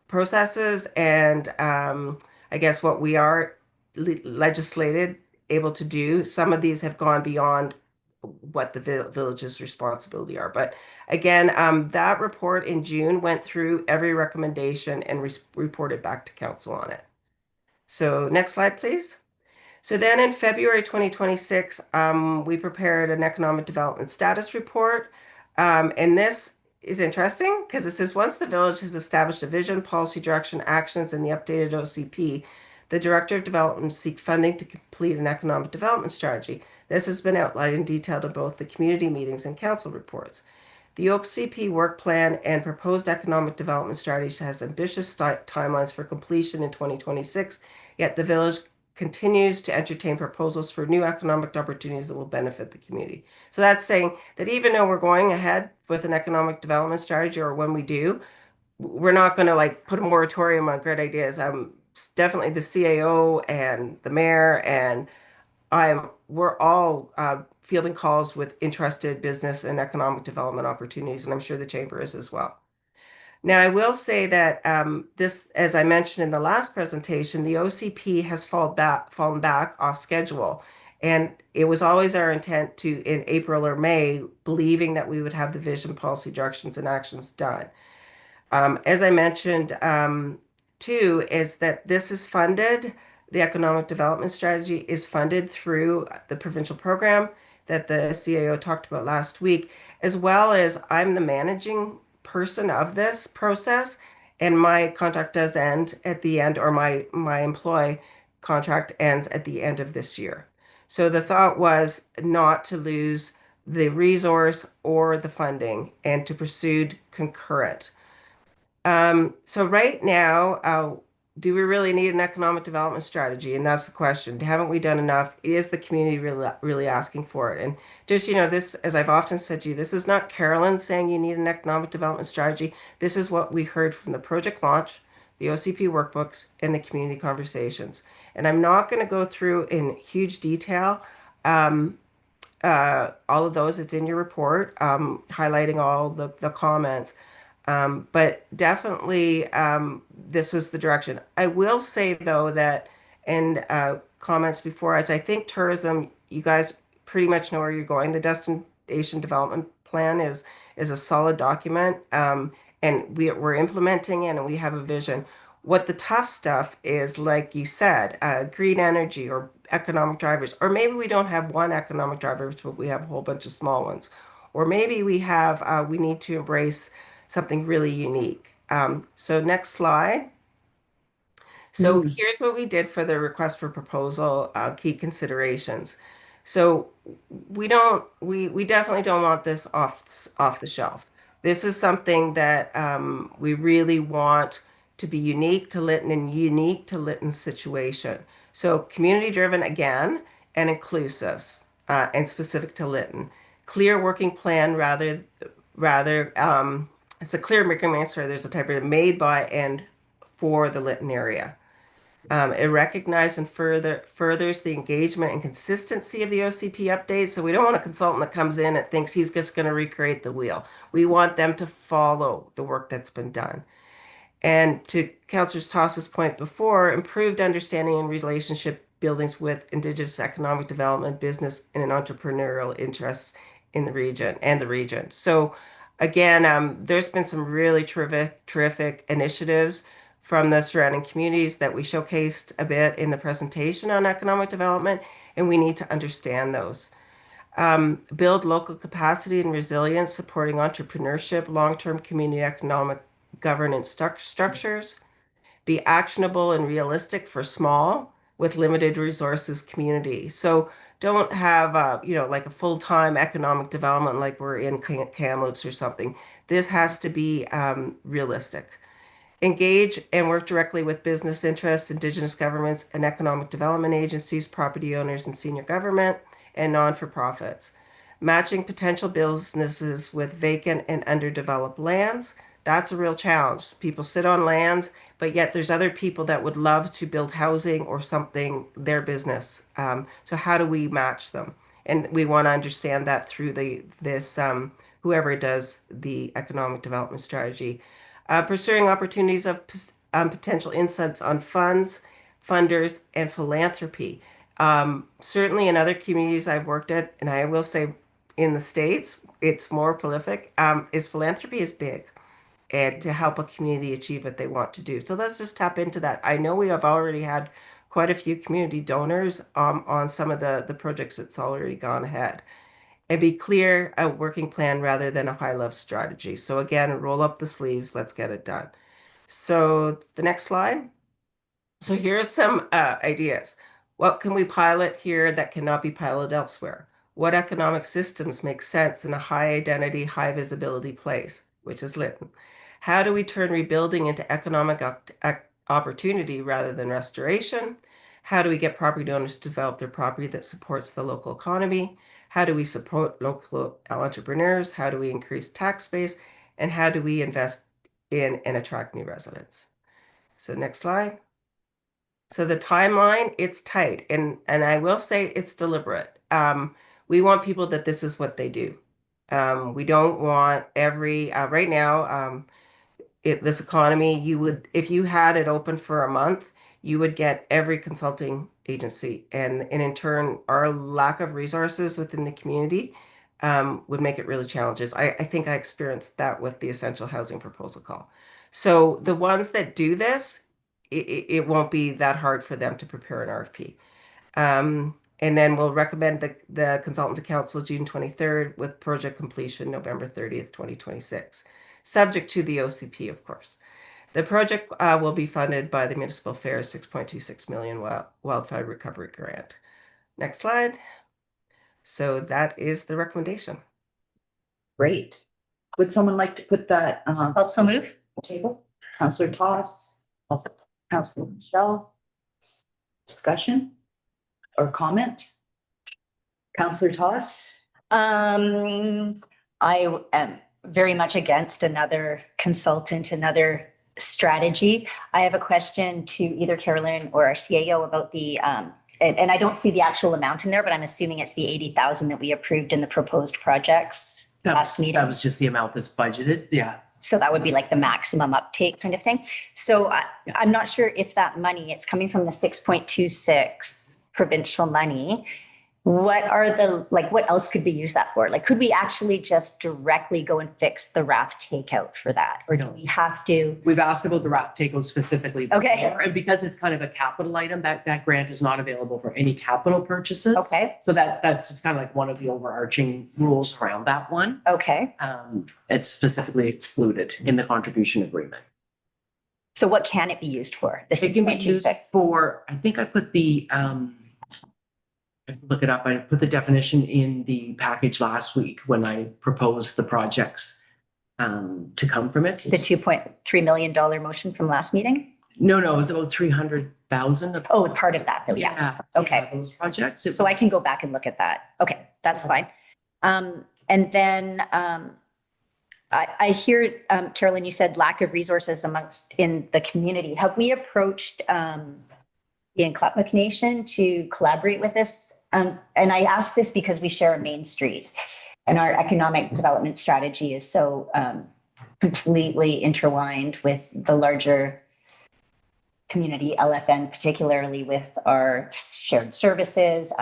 S10: processes and I guess what we are legislated able to do, some of these have gone beyond what the village's responsibility are. But again, that report in June went through every recommendation and reported back to council on it. So next slide, please. So then in February 2026, we prepared an economic development status report. And this is interesting because it says once the village has established a vision, policy direction, actions, and the updated OCP, the Director of Development seek funding to complete an economic development strategy. This has been outlined in detail in both the community meetings and council reports. The OCP work plan and proposed economic development strategy has ambitious timelines for completion in 2026, yet the village continues to entertain proposals for new economic opportunities that will benefit the community. So that's saying that even though we're going ahead with an economic development strategy, or when we do, we're not going to like put a moratorium on great ideas. Definitely the CAO and the mayor and we're all fielding calls with interested business and economic development opportunities, and I'm sure the chamber is as well. Now, I will say that this, as I mentioned in the last presentation, the OCP has fallen back off schedule. And it was always our intent to, in April or May, believing that we would have the vision, policy directions, and actions done. As I mentioned, too, is that this is funded, the economic development strategy is funded through the provincial program that the CAO talked about last week, as well as I'm the managing person of this process, and my contract does end at the end, or my employee contract ends at the end of this year. So the thought was not to lose the resource or the funding and to pursue concurrent. So right now, do we really need an economic development strategy? And that's the question. Haven't we done enough? Is the community really asking for it? And just, this, as I've often said to you, this is not Carolyn saying you need an economic development strategy. This is what we heard from the project launch, the OCP workbooks, and the community conversations. And I'm not going to go through in huge detail all of those. It's in your report, highlighting all the comments. But definitely, this was the direction. I will say, though, that in comments before us, I think tourism, you guys pretty much know where you're going. The destination development plan is a solid document, and we're implementing it, and we have a vision. What the tough stuff is, like you said, green energy or economic drivers, or maybe we don't have one economic driver, but we have a whole bunch of small ones, or maybe we need to embrace something really unique. So next slide. So here's what we did for the request for proposal, key considerations. So we definitely don't want this off the shelf. This is something that we really want to be unique to Lytton and unique to Lytton's situation. So community driven again and inclusive and specific to Lytton. Clear working plan rather it's a clear sorry, there's a type of made by and for the Lytton area. It recognizes and furthers the engagement and consistency of the OCP updates. So we don't want a consultant that comes in and thinks he's just going to recreate the wheel. We want them to follow the work that's been done. And to Councillor Toss's point before, improved understanding and relationship buildings with Indigenous economic development, business, and entrepreneurial interests in the region. So Again, there's been some really terrific initiatives from the surrounding communities that we showcased a bit in the presentation on economic development, and we need to understand those. Build local capacity and resilience, supporting entrepreneurship, long-term community economic governance structures. Be actionable and realistic for small with limited resources community. So don't have like a full-time economic development like we're in Kamloops or something. This has to be realistic. Engage and work directly with business interests, Indigenous governments and economic development agencies, property owners and senior government, and non-for-profits. Matching potential businesses with vacant and underdeveloped lands. That's a real challenge. People sit on lands, but yet there's other people that would love to build housing or something, their business. So how do we match them? And we want to understand that through this whoever does the economic development strategy. Pursuing opportunities of potential insights on funds, funders, and philanthropy. Certainly in other communities I've worked at, and I will say in the States, it's more prolific, is philanthropy is big and to help a community achieve what they want to do. So let's just tap into that. I know we have already had quite a few community donors on some of the projects that's already gone ahead. And be clear, a working plan rather than a high-level strategy. So again, roll up the sleeves, let's get it done. So the next slide. So here's some ideas. What can we pilot here that cannot be piloted elsewhere? What economic systems make sense in a high identity, high visibility place, which is Lytton? How do we turn rebuilding into economic opportunity rather than restoration? How do we get property owners to develop their property that supports the local economy? How do we support local entrepreneurs? How do we increase tax base? And how do we invest in and attract new residents? So next slide. So the timeline, it's tight, and I will say it's deliberate. We want people that this is what they do. We don't want every right now. This economy, you would, if you had it open for a month, you would get every consulting agency, and in turn, our lack of resources within the community would make it really challenges. I think I experienced that with the essential housing proposal call. So the ones that do this, it won't be that hard for them to prepare an RFP. And then we'll recommend the consultant to council June 23rd with project completion November 30th, 2026, subject to the OCP, of course. The project will be funded by the Municipal Affairs 6.26 million wildfire recovery grant. Next slide. So that is the recommendation.
S2: Great. Would someone like to put that
S6: Also move.
S2: table? Councillor Toss, also Councillor Michelle. Discussion or comment? Councillor Toss?
S6: I am very much against another consultant, another strategy. I have a question to either Carolyn or our CAO about the, and I don't see the actual amount in there, but I'm assuming it's the 80,000 that we approved in the proposed projects last meeting.
S5: That was just the amount that's budgeted. Yeah.
S6: So that would be like the maximum uptake kind of thing. So I'm not sure if that money, it's coming from the 6.26 provincial money. What are what else could we use that for? Like, could we actually just directly go and fix the raft takeout for that? Or do we have to?
S5: We've asked about the raft takeout specifically.
S6: Okay.
S5: Before, and because it's kind of a capital item, that grant is not available for any capital purchases.
S6: Okay.
S5: So that's just kind of like one of the overarching rules around that one.
S6: Okay.
S5: It's specifically excluded in the contribution agreement.
S6: So what can it be used for? The
S5: It can be used
S6: 6.26?
S5: for, I think I put the, I have to look it up. I put the definition in the package last week when I proposed the projects to come from it.
S6: The $2.3 million motion from last meeting?
S5: No, it was about 300,000.
S6: Oh, part of that though, yeah. Okay.
S5: Those projects.
S6: So I can go back and look at that. Okay, that's fine. And then I hear, Carolyn, you said lack of resources in the community. Have we approached the Nklapmuk Nation to collaborate with this? And I ask this because we share a main street and our economic development strategy is so completely intertwined with the larger community, LFN, particularly with our shared services,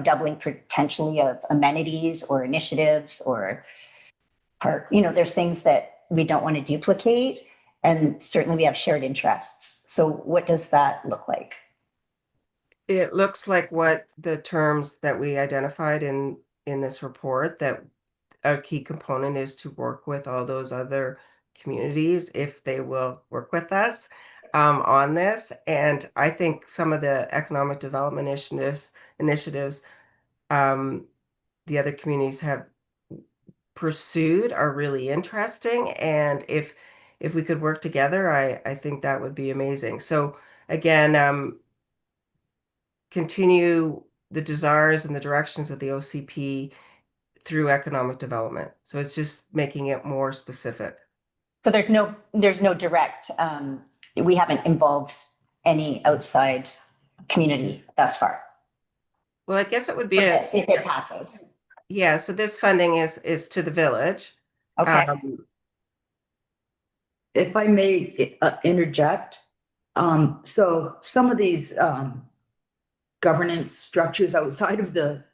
S6: doubling potentially of amenities or initiatives or part, there's things that we don't want to duplicate, and certainly we have shared interests. So what does that look like?
S10: It looks like what the terms that we identified in this report, that a key component is to work with all those other communities if they will work with us on this. And I think some of the economic development initiatives the other communities have pursued are really interesting. And if we could work together, I think that would be amazing. So again, continue the desires and the directions of the OCP through economic development. So it's just making it more specific.
S6: So there's no direct, we haven't involved any outside community thus far.
S10: Well, I guess it would be
S6: If it passes.
S10: Yeah, so this funding is to the village.
S6: Okay.
S2: If I may interject, so some of these governance structures outside of the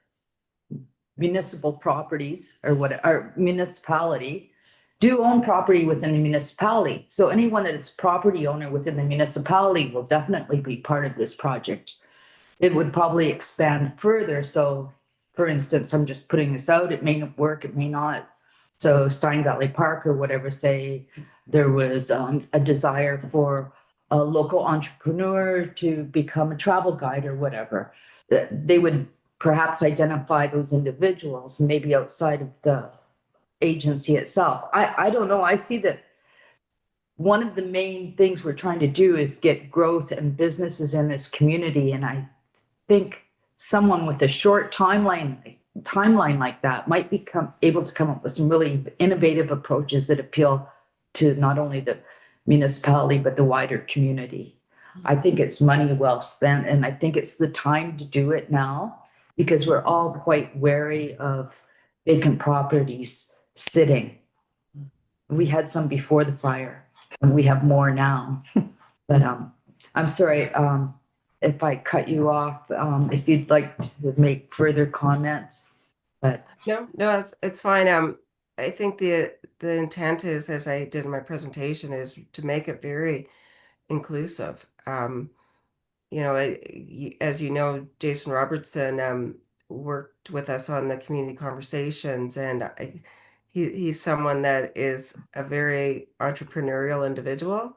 S2: municipal properties or municipality do own property within the municipality. So anyone that's property owner within the municipality will definitely be part of this project. It would probably expand further. So for instance, I'm just putting this out, it may work, it may not. So Stein Valley Park or whatever, say there was a desire for a local entrepreneur to become a travel guide or whatever. They would perhaps identify those individuals, maybe outside of the agency itself. I don't know. I see that one of the main things we're trying to do is get growth and businesses in this community. And I think someone with a short timeline like that might become able to come up with some really innovative approaches that appeal to not only the municipality, but the wider community. I think it's money well spent, and I think it's the time to do it now because we're all quite wary of vacant properties sitting. We had some before the fire, and we have more now. But I'm sorry if I cut you off, if you'd like to make further comments. But
S10: no, it's fine. I think the intent is, as I did in my presentation, is to make it very inclusive. As you know, Jason Robertson worked with us on the community conversations, and he's someone that is a very entrepreneurial individual,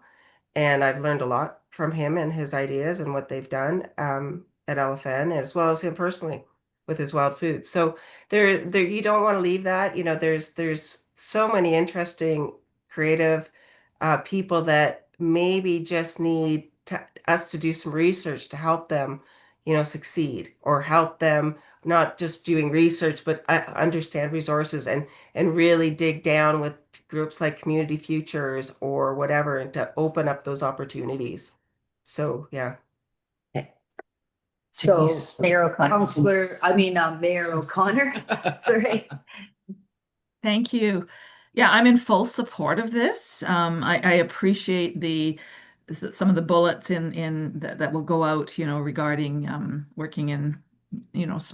S10: and I've learned a lot from him and his ideas and what they've done at LFN, as well as him personally with his wild foods. So there you don't want to leave that. There's so many interesting, creative people that maybe just need us to do some research to help them, succeed, or help them not just doing research, but understand resources and really dig down with groups like Community Futures or whatever, and to open up those opportunities. So, yeah.
S2: so
S6: Mayor O'Connor.
S2: Mayor O'Connor, sorry.
S7: Thank you. Yeah, I'm in full support of this. I appreciate some of the bullets in that will go out, regarding working in,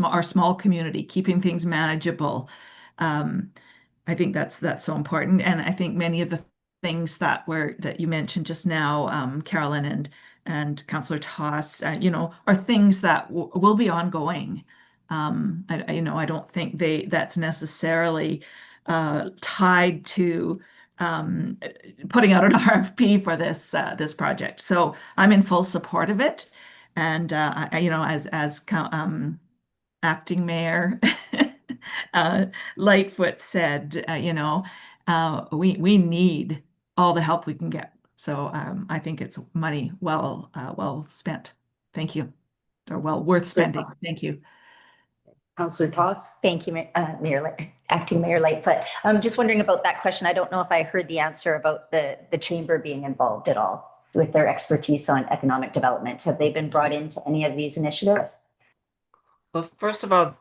S7: our small community, keeping things manageable. I think that's so important, and I think many of the things that you mentioned just now, Carolyn and Councillor Toss, are things that will be ongoing. I don't think that's necessarily tied to putting out an RFP for this project. So I'm in full support of it, and as acting mayor Lightfoot said, we need all the help we can get. So I think it's money well spent. Thank you, or well worth spending. Thank you.
S2: Councillor Toss.
S6: Thank you, Acting Mayor Lightfoot. I'm just wondering about that question. I don't know if I heard the answer about the chamber being involved at all with their expertise on economic development. Have they been brought into any of these initiatives?
S10: Well, first of all,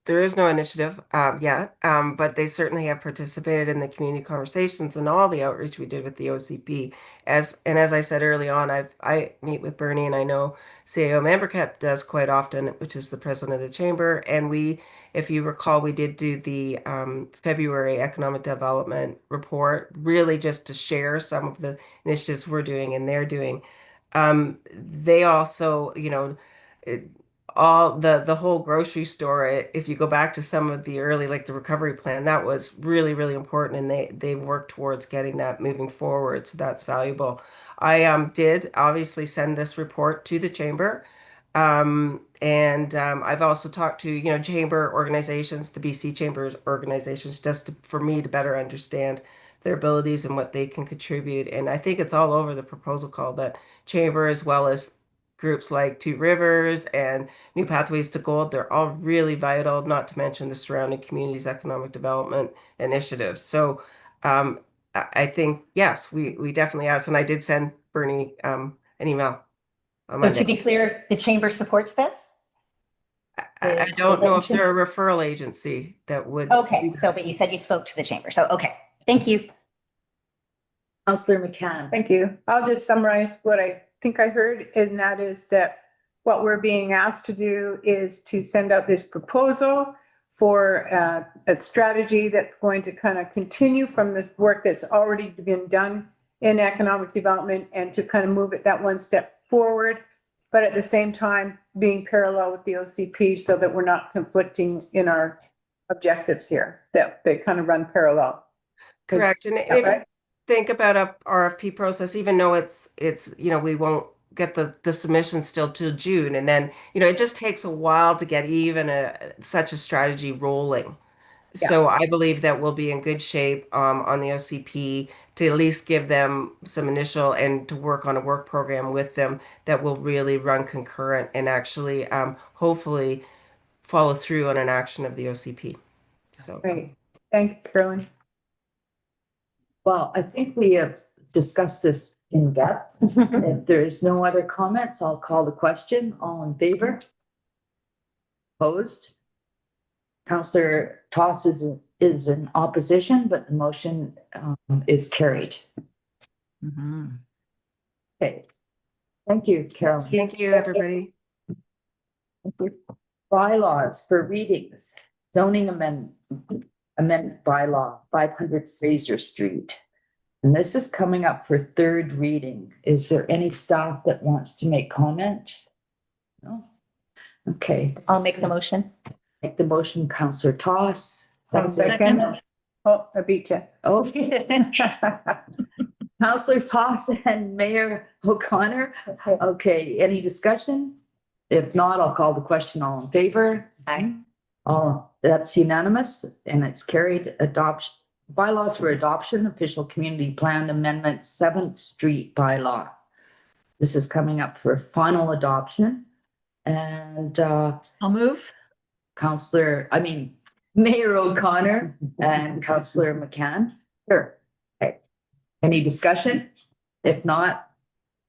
S10: there is no initiative yet, but they certainly have participated in the community conversations and all the outreach we did with the OCP. As I said early on, I meet with Bernie, and I know CAO Membercat does quite often, which is the president of the chamber. And we, if you recall, we did do the February economic development report, really just to share some of the initiatives we're doing and they're doing. They also, it, all the whole grocery store, if you go back to some of the early, like the recovery plan, that was really, really important, and they've worked towards getting that moving forward, so that's valuable. I did obviously send this report to the chamber, and I've also talked to chamber organizations, the BC chambers organizations, just for me to better understand their abilities and what they can contribute. And I think it's all over the proposal call that chamber, as well as groups like Two Rivers and New Pathways to Gold, they're all really vital, not to mention the surrounding communities' economic development initiatives. So I think, yes, we definitely asked, and I did send Bernie an email on
S6: So to
S10: Monday.
S6: be clear, the chamber supports this?
S10: I don't know if they're a referral agency that would.
S6: Okay, so, but you said you spoke to the chamber, so, okay, thank you.
S2: Councillor McCann.
S8: Thank you. I'll just summarize what I think I heard, and that is that what we're being asked to do is to send out this proposal for a strategy that's going to kind of continue from this work that's already been done in economic development, and to kind of move it that one step forward, but at the same time being parallel with the OCP, so that we're not conflicting in our objectives here, that they kind of run parallel.
S10: Correct. And if you think about a RFP process, even though it's we won't get the submission still till June, and then it just takes a while to get even such a strategy rolling.
S8: Yeah.
S10: So I believe that we'll be in good shape on the OCP to at least give them some initial, and to work on a work program with them that will really run concurrent and actually hopefully follow through on an action of the OCP. So
S8: Great. Thank you, Carolyn.
S2: Well, I think we have discussed this in depth. If there is no other comments, I'll call the question. All in favor? Opposed? Councillor Toss is in opposition, but the motion is carried.
S7: Mhm.
S2: Okay. Thank you, Carolyn.
S10: thank you, everybody.
S2: Bylaws for readings. Zoning amendment bylaw, 500 Fraser Street. And this is coming up for third reading. Is there any staff that wants to make comment? No? Okay.
S6: I'll make the motion.
S2: Make the motion, Councillor Toss.
S8: Second. Oh, I beat you.
S2: Okay. Councillor Toss and Mayor O'Connor. Okay, any discussion? If not, I'll call the question. All in favor?
S6: Aye.
S2: All, that's unanimous, and it's carried. Adoption, bylaws for adoption, official community plan amendment, 7th Street bylaw. This is coming up for final adoption. And
S7: I'll move.
S2: Mayor O'Connor and Councillor McCann. Sure. Okay. Any discussion? If not,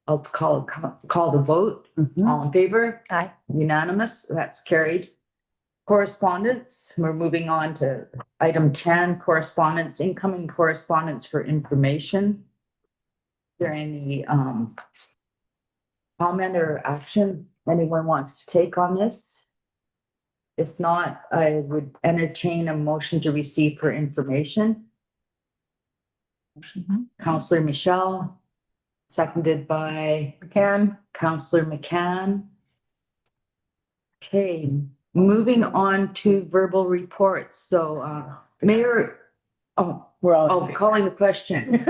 S2: I'll call the vote. All in favor?
S6: Aye.
S2: Unanimous, that's carried. Correspondence, we're moving on to item 10, correspondence, incoming correspondence for information. Is there any comment or action anyone wants to take on this? If not, I would entertain a motion to receive for information. Councillor Michelle, seconded by Councillor McCann. Okay, moving on to verbal reports. So Mayor,
S8: We're all
S2: calling the question.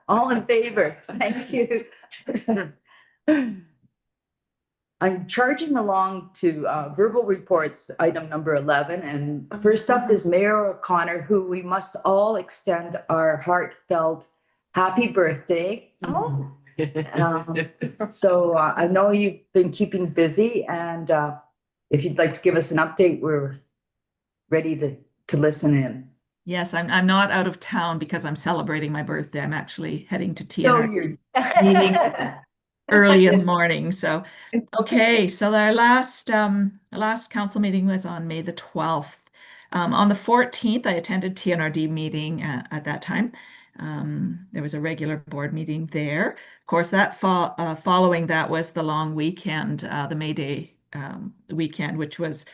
S2: All in favor? Thank you. I'm charging along to verbal reports, item number 11. And first up is Mayor O'Connor, who we must all extend our heartfelt happy birthday.
S6: Oh.
S2: So I know you've been keeping busy, and if you'd like to give us an update, we're ready to listen in.
S7: Yes, I'm not out of town because I'm celebrating my birthday. I'm actually heading to
S2: No,
S7: TNR
S2: you're
S7: meeting early in the morning. So, okay. So our last council meeting was on May the 12th. On the 14th, I attended TNRD meeting at that time. There was a regular board meeting there. Of course, following that was the long weekend, the May Day weekend, which was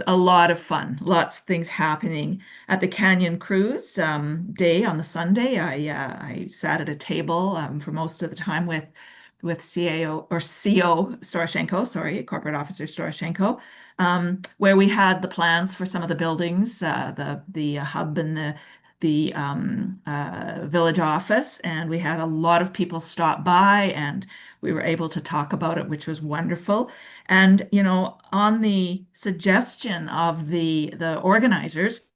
S7: a lot of fun. Lots of things happening at the Canyon Cruise day on the Sunday. I sat at a table for most of the time with CAO or CO Storoshenko, sorry, Corporate Officer Storoshenko, where we had the plans for some of the buildings, the hub and the village office, and we had a lot of people stop by, and we were able to talk about it, which was wonderful. And on the suggestion of the organizers,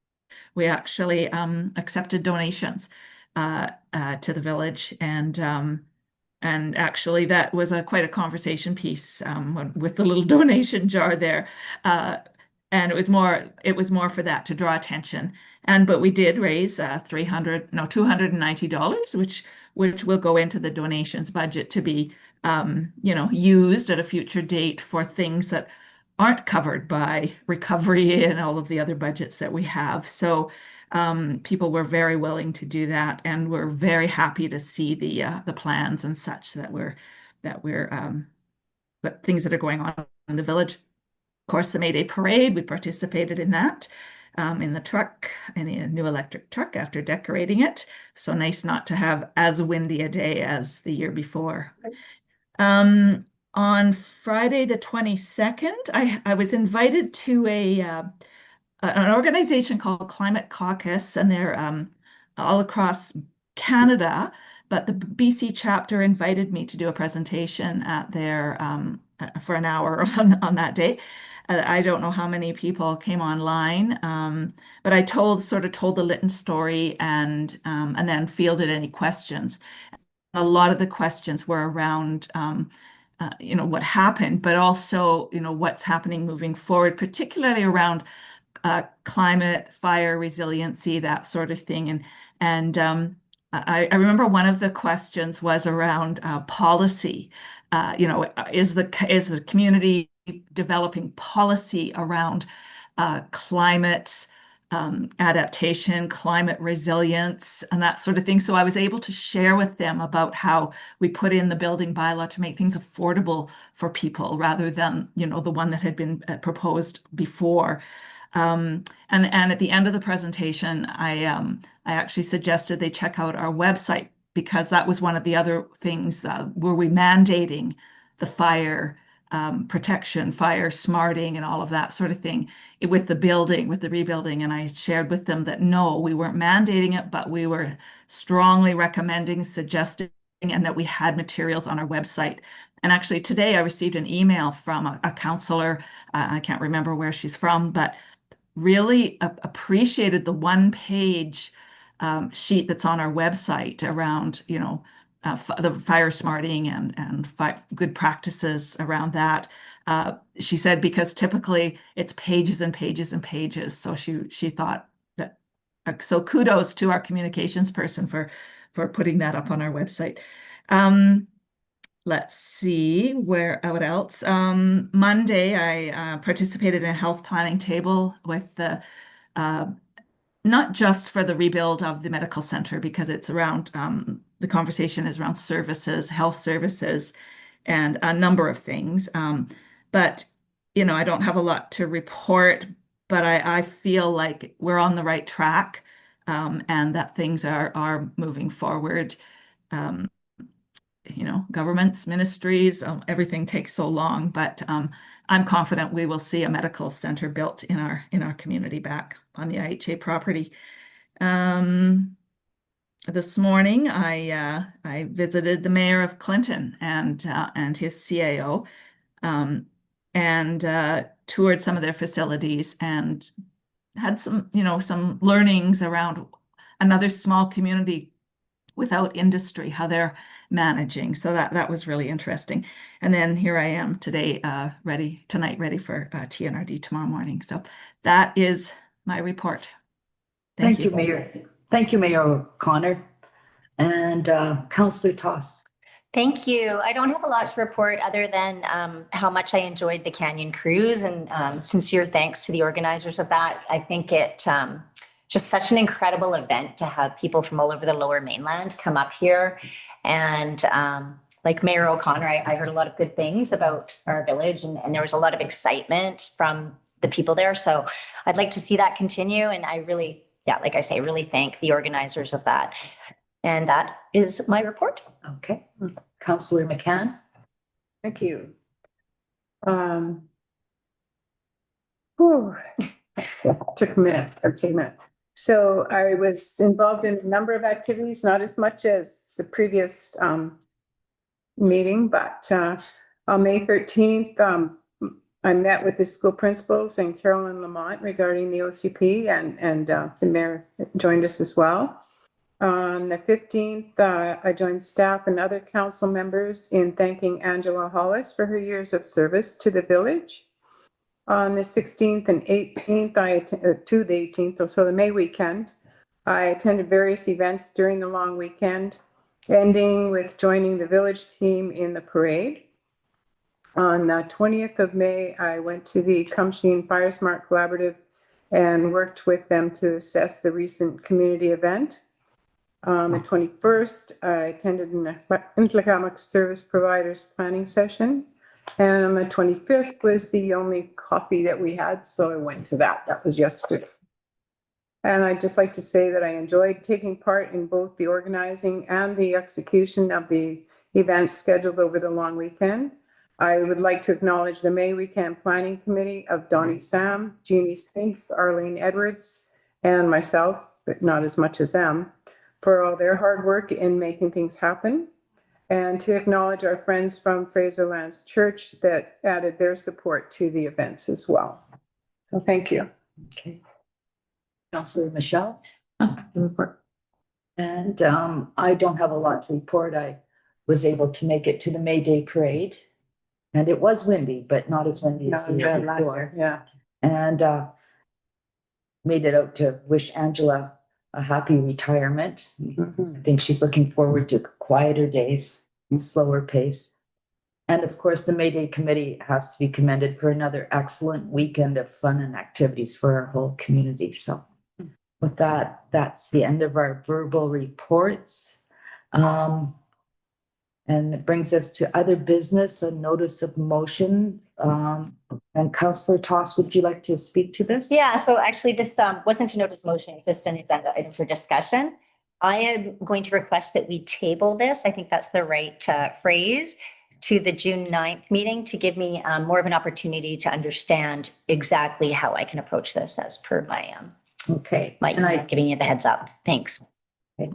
S7: we actually accepted donations to the village, and actually that was quite a conversation piece with the little donation jar there. And it was more for that, to draw attention. But we did raise $290, which will go into the donations budget to be used at a future date for things that aren't covered by recovery and all of the other budgets that we have. So people were very willing to do that, and we're very happy to see the plans and such that things that are going on in the village. Of course, the May Day parade, we participated in that. In the truck, in a new electric truck after decorating it. So nice not to have as windy a day as the year before. On Friday the 22nd, I was invited to an organization called Climate Caucus, and they're all across Canada, but the BC chapter invited me to do a presentation at their for an hour on that day. I don't know how many people came online, but I sort of told the Lytton story and then fielded any questions. A lot of the questions were around what happened, but also what's happening moving forward, particularly around climate, fire resiliency, that sort of thing. And I remember one of the questions was around policy. Is the community developing policy around climate adaptation, climate resilience, and that sort of thing? So I was able to share with them about how we put in the building bylaw to make things affordable for people rather than the one that had been proposed before. And at the end of the presentation, I actually suggested they check out our website, because that was one of the other things. Were we mandating the fire protection, fire smarting, and all of that sort of thing with the rebuilding? And I shared with them that no, we weren't mandating it, but we were strongly recommending, suggesting, and that we had materials on our website. And actually today I received an email from a counselor. I can't remember where she's from, but really appreciated the one-page sheet that's on our website around, the fire smarting and good practices around that. She said because typically it's pages and pages and pages. So she thought that. So kudos to our communications person for putting that up on our website. Let's see what else. Monday, I participated in a health planning table with not just for the rebuild of the medical center, because it's around, the conversation is around services, health services, and a number of things. But, I don't have a lot to report, but I feel like we're on the right track, and that things are moving forward. Governments, ministries, everything takes so long, but I'm confident we will see a medical center built in our community back on the IHA property. This morning, I visited the mayor of Clinton and his CAO, and toured some of their facilities and had some learnings around another small community without industry, how they're managing. So that was really interesting. And then here I am today, ready for TNRD tomorrow morning. So that is my report.
S2: Thank you, Mayor. Thank you, Mayor O'Connor. And Councillor Toss.
S6: Thank you. I don't have a lot to report other than how much I enjoyed the Canyon Cruise, and sincere thanks to the organizers of that. I think it just such an incredible event to have people from all over the Lower Mainland come up here. And like Mayor O'Connor, I heard a lot of good things about our village, and there was a lot of excitement from the people there. So I'd like to see that continue. And I really, yeah, like I say, really thank the organizers of that. And that is my report.
S2: Okay. Councillor McCann?
S8: Thank you. Whew. Took a minute, 13 minutes. So I was involved in a number of activities, not as much as the previous meeting, but on May 13th, I met with the school principals and Carolyn Lamont regarding the OCP, and the mayor joined us as well. On the 15th, I joined staff and other council members in thanking Angela Hollis for her years of service to the village. On the 16th and 18th, to the 18th, so the May weekend, I attended various events during the long weekend, ending with joining the village team in the parade. On the 20th of May, I went to the Cumsheen Fire Smart Collaborative and worked with them to assess the recent community event. On the 21st, I attended an Economic Service Providers Planning Session. And on the 25th was the only coffee that we had, so I went to that. That was yesterday. And I'd just like to say that I enjoyed taking part in both the organizing and the execution of the events scheduled over the long weekend. I would like to acknowledge the May Weekend Planning Committee of Donnie Sam, Jeannie Spinks, Arlene Edwards, and myself, but not as much as them, for all their hard work in making things happen, and to acknowledge our friends from Fraserlands Church that added their support to the events as well. So thank you.
S2: Okay. Councillor Michelle? Report. And I don't have a lot to report. I was able to make it to the May Day parade, and it was windy, but not as windy as the year before.
S8: Yeah.
S2: And made it out to wish Angela a happy retirement.
S8: Mm-hmm.
S2: I think she's looking forward to quieter days, slower pace. And of course, the May Day Committee has to be commended for another excellent weekend of fun and activities for our whole community. So with that, that's the end of our verbal reports. And it brings us to other business, a notice of motion. And Councillor Toss, would you like to speak to this?
S6: Yeah, so actually this wasn't a notice motion, just an agenda item for discussion. I am going to request that we table this, I think that's the right phrase, to the June 9th meeting to give me more of an opportunity to understand exactly how I can approach this as per my
S2: Okay.
S6: my email giving you the heads up. Thanks.
S2: Okay.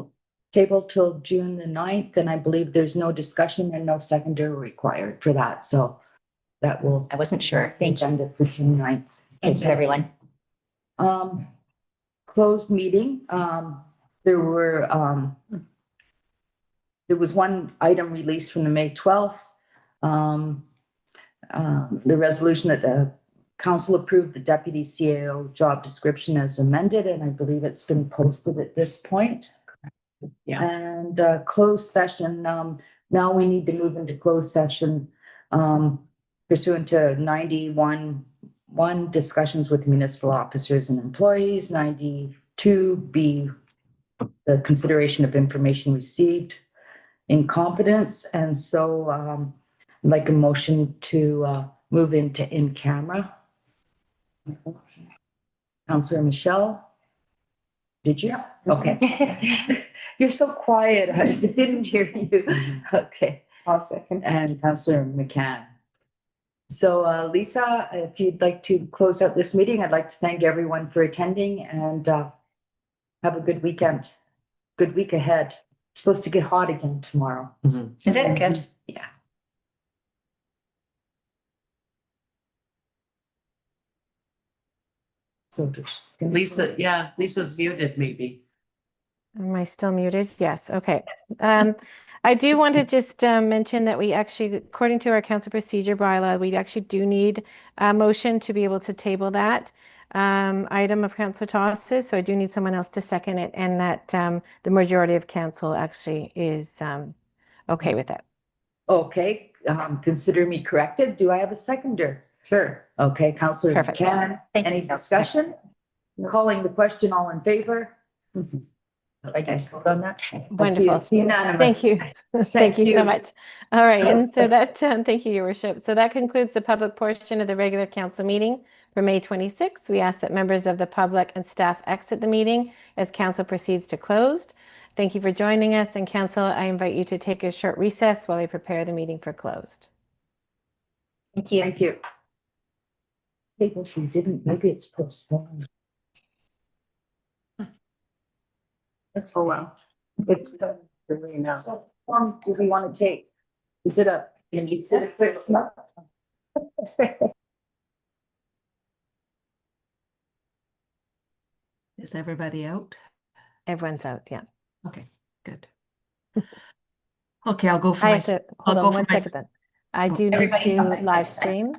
S2: Table till June the 9th, and I believe there's no discussion and no seconder required for that. So that will.
S6: I wasn't sure. Thank you.
S2: Agenda for June 9th.
S6: Thank you, everyone.
S2: Closed meeting. There was one item released from the May 12th. The resolution that the council approved the deputy CAO job description as amended, and I believe it's been posted at this point.
S5: Yeah.
S2: And closed session, now we need to move into closed session pursuant to 91(1) discussions with municipal officers and employees, 92(b) the consideration of information received in confidence. And so I'd like a motion to move into in camera. Councillor Michelle, did you? Okay. You're so quiet. I didn't hear you. Okay.
S8: I'll second.
S2: And Councillor McCann. So Lisa, if you'd like to close out this meeting, I'd like to thank everyone for attending and have a good weekend. Good week ahead. It's supposed to get hot again tomorrow.
S5: Mm-hmm.
S6: Is it good?
S2: Yeah. So
S5: Lisa, yeah, Lisa's muted maybe.
S1: Am I still muted? Yes. Okay. I do want to just mention that we actually, according to our council procedure bylaw, we actually do need a motion to be able to table that item of Councillor Toss's. So I do need someone else to second it, and that the majority of council actually is okay with it.
S2: Okay, consider me corrected. Do I have a seconder?
S8: Sure.
S2: Okay, Councillor
S1: Perfect.
S2: Buchanan,
S6: Thank
S2: any
S6: you.
S2: discussion? Calling the question, all in favor? I can vote on that. I see
S1: Wonderful.
S2: it's unanimous.
S1: Thank you. Thank you so much. All right, and so that, thank you, Your Worship. So that concludes the public portion of the regular council meeting for May 26th. We ask that members of the public and staff exit the meeting as council proceeds to closed. Thank you for joining us, and council, I invite you to take a short recess while I prepare the meeting for closed.
S6: Thank you.
S2: Thank you. Maybe she didn't, maybe it's postponed.
S8: Oh, wow.
S2: It's done.
S8: Really now.
S2: So, do we want to take? Is it a, is it a 6 month?
S7: Is everybody out?
S1: Everyone's out, yeah.
S7: Okay, good. Okay, I'll go for
S1: I
S7: my.
S1: have to,
S7: I'll
S1: hold
S7: go
S1: on
S7: for
S1: one
S7: my-
S1: second then. I do need
S6: Everybody's
S1: to
S6: on my
S1: live
S6: website.
S1: stream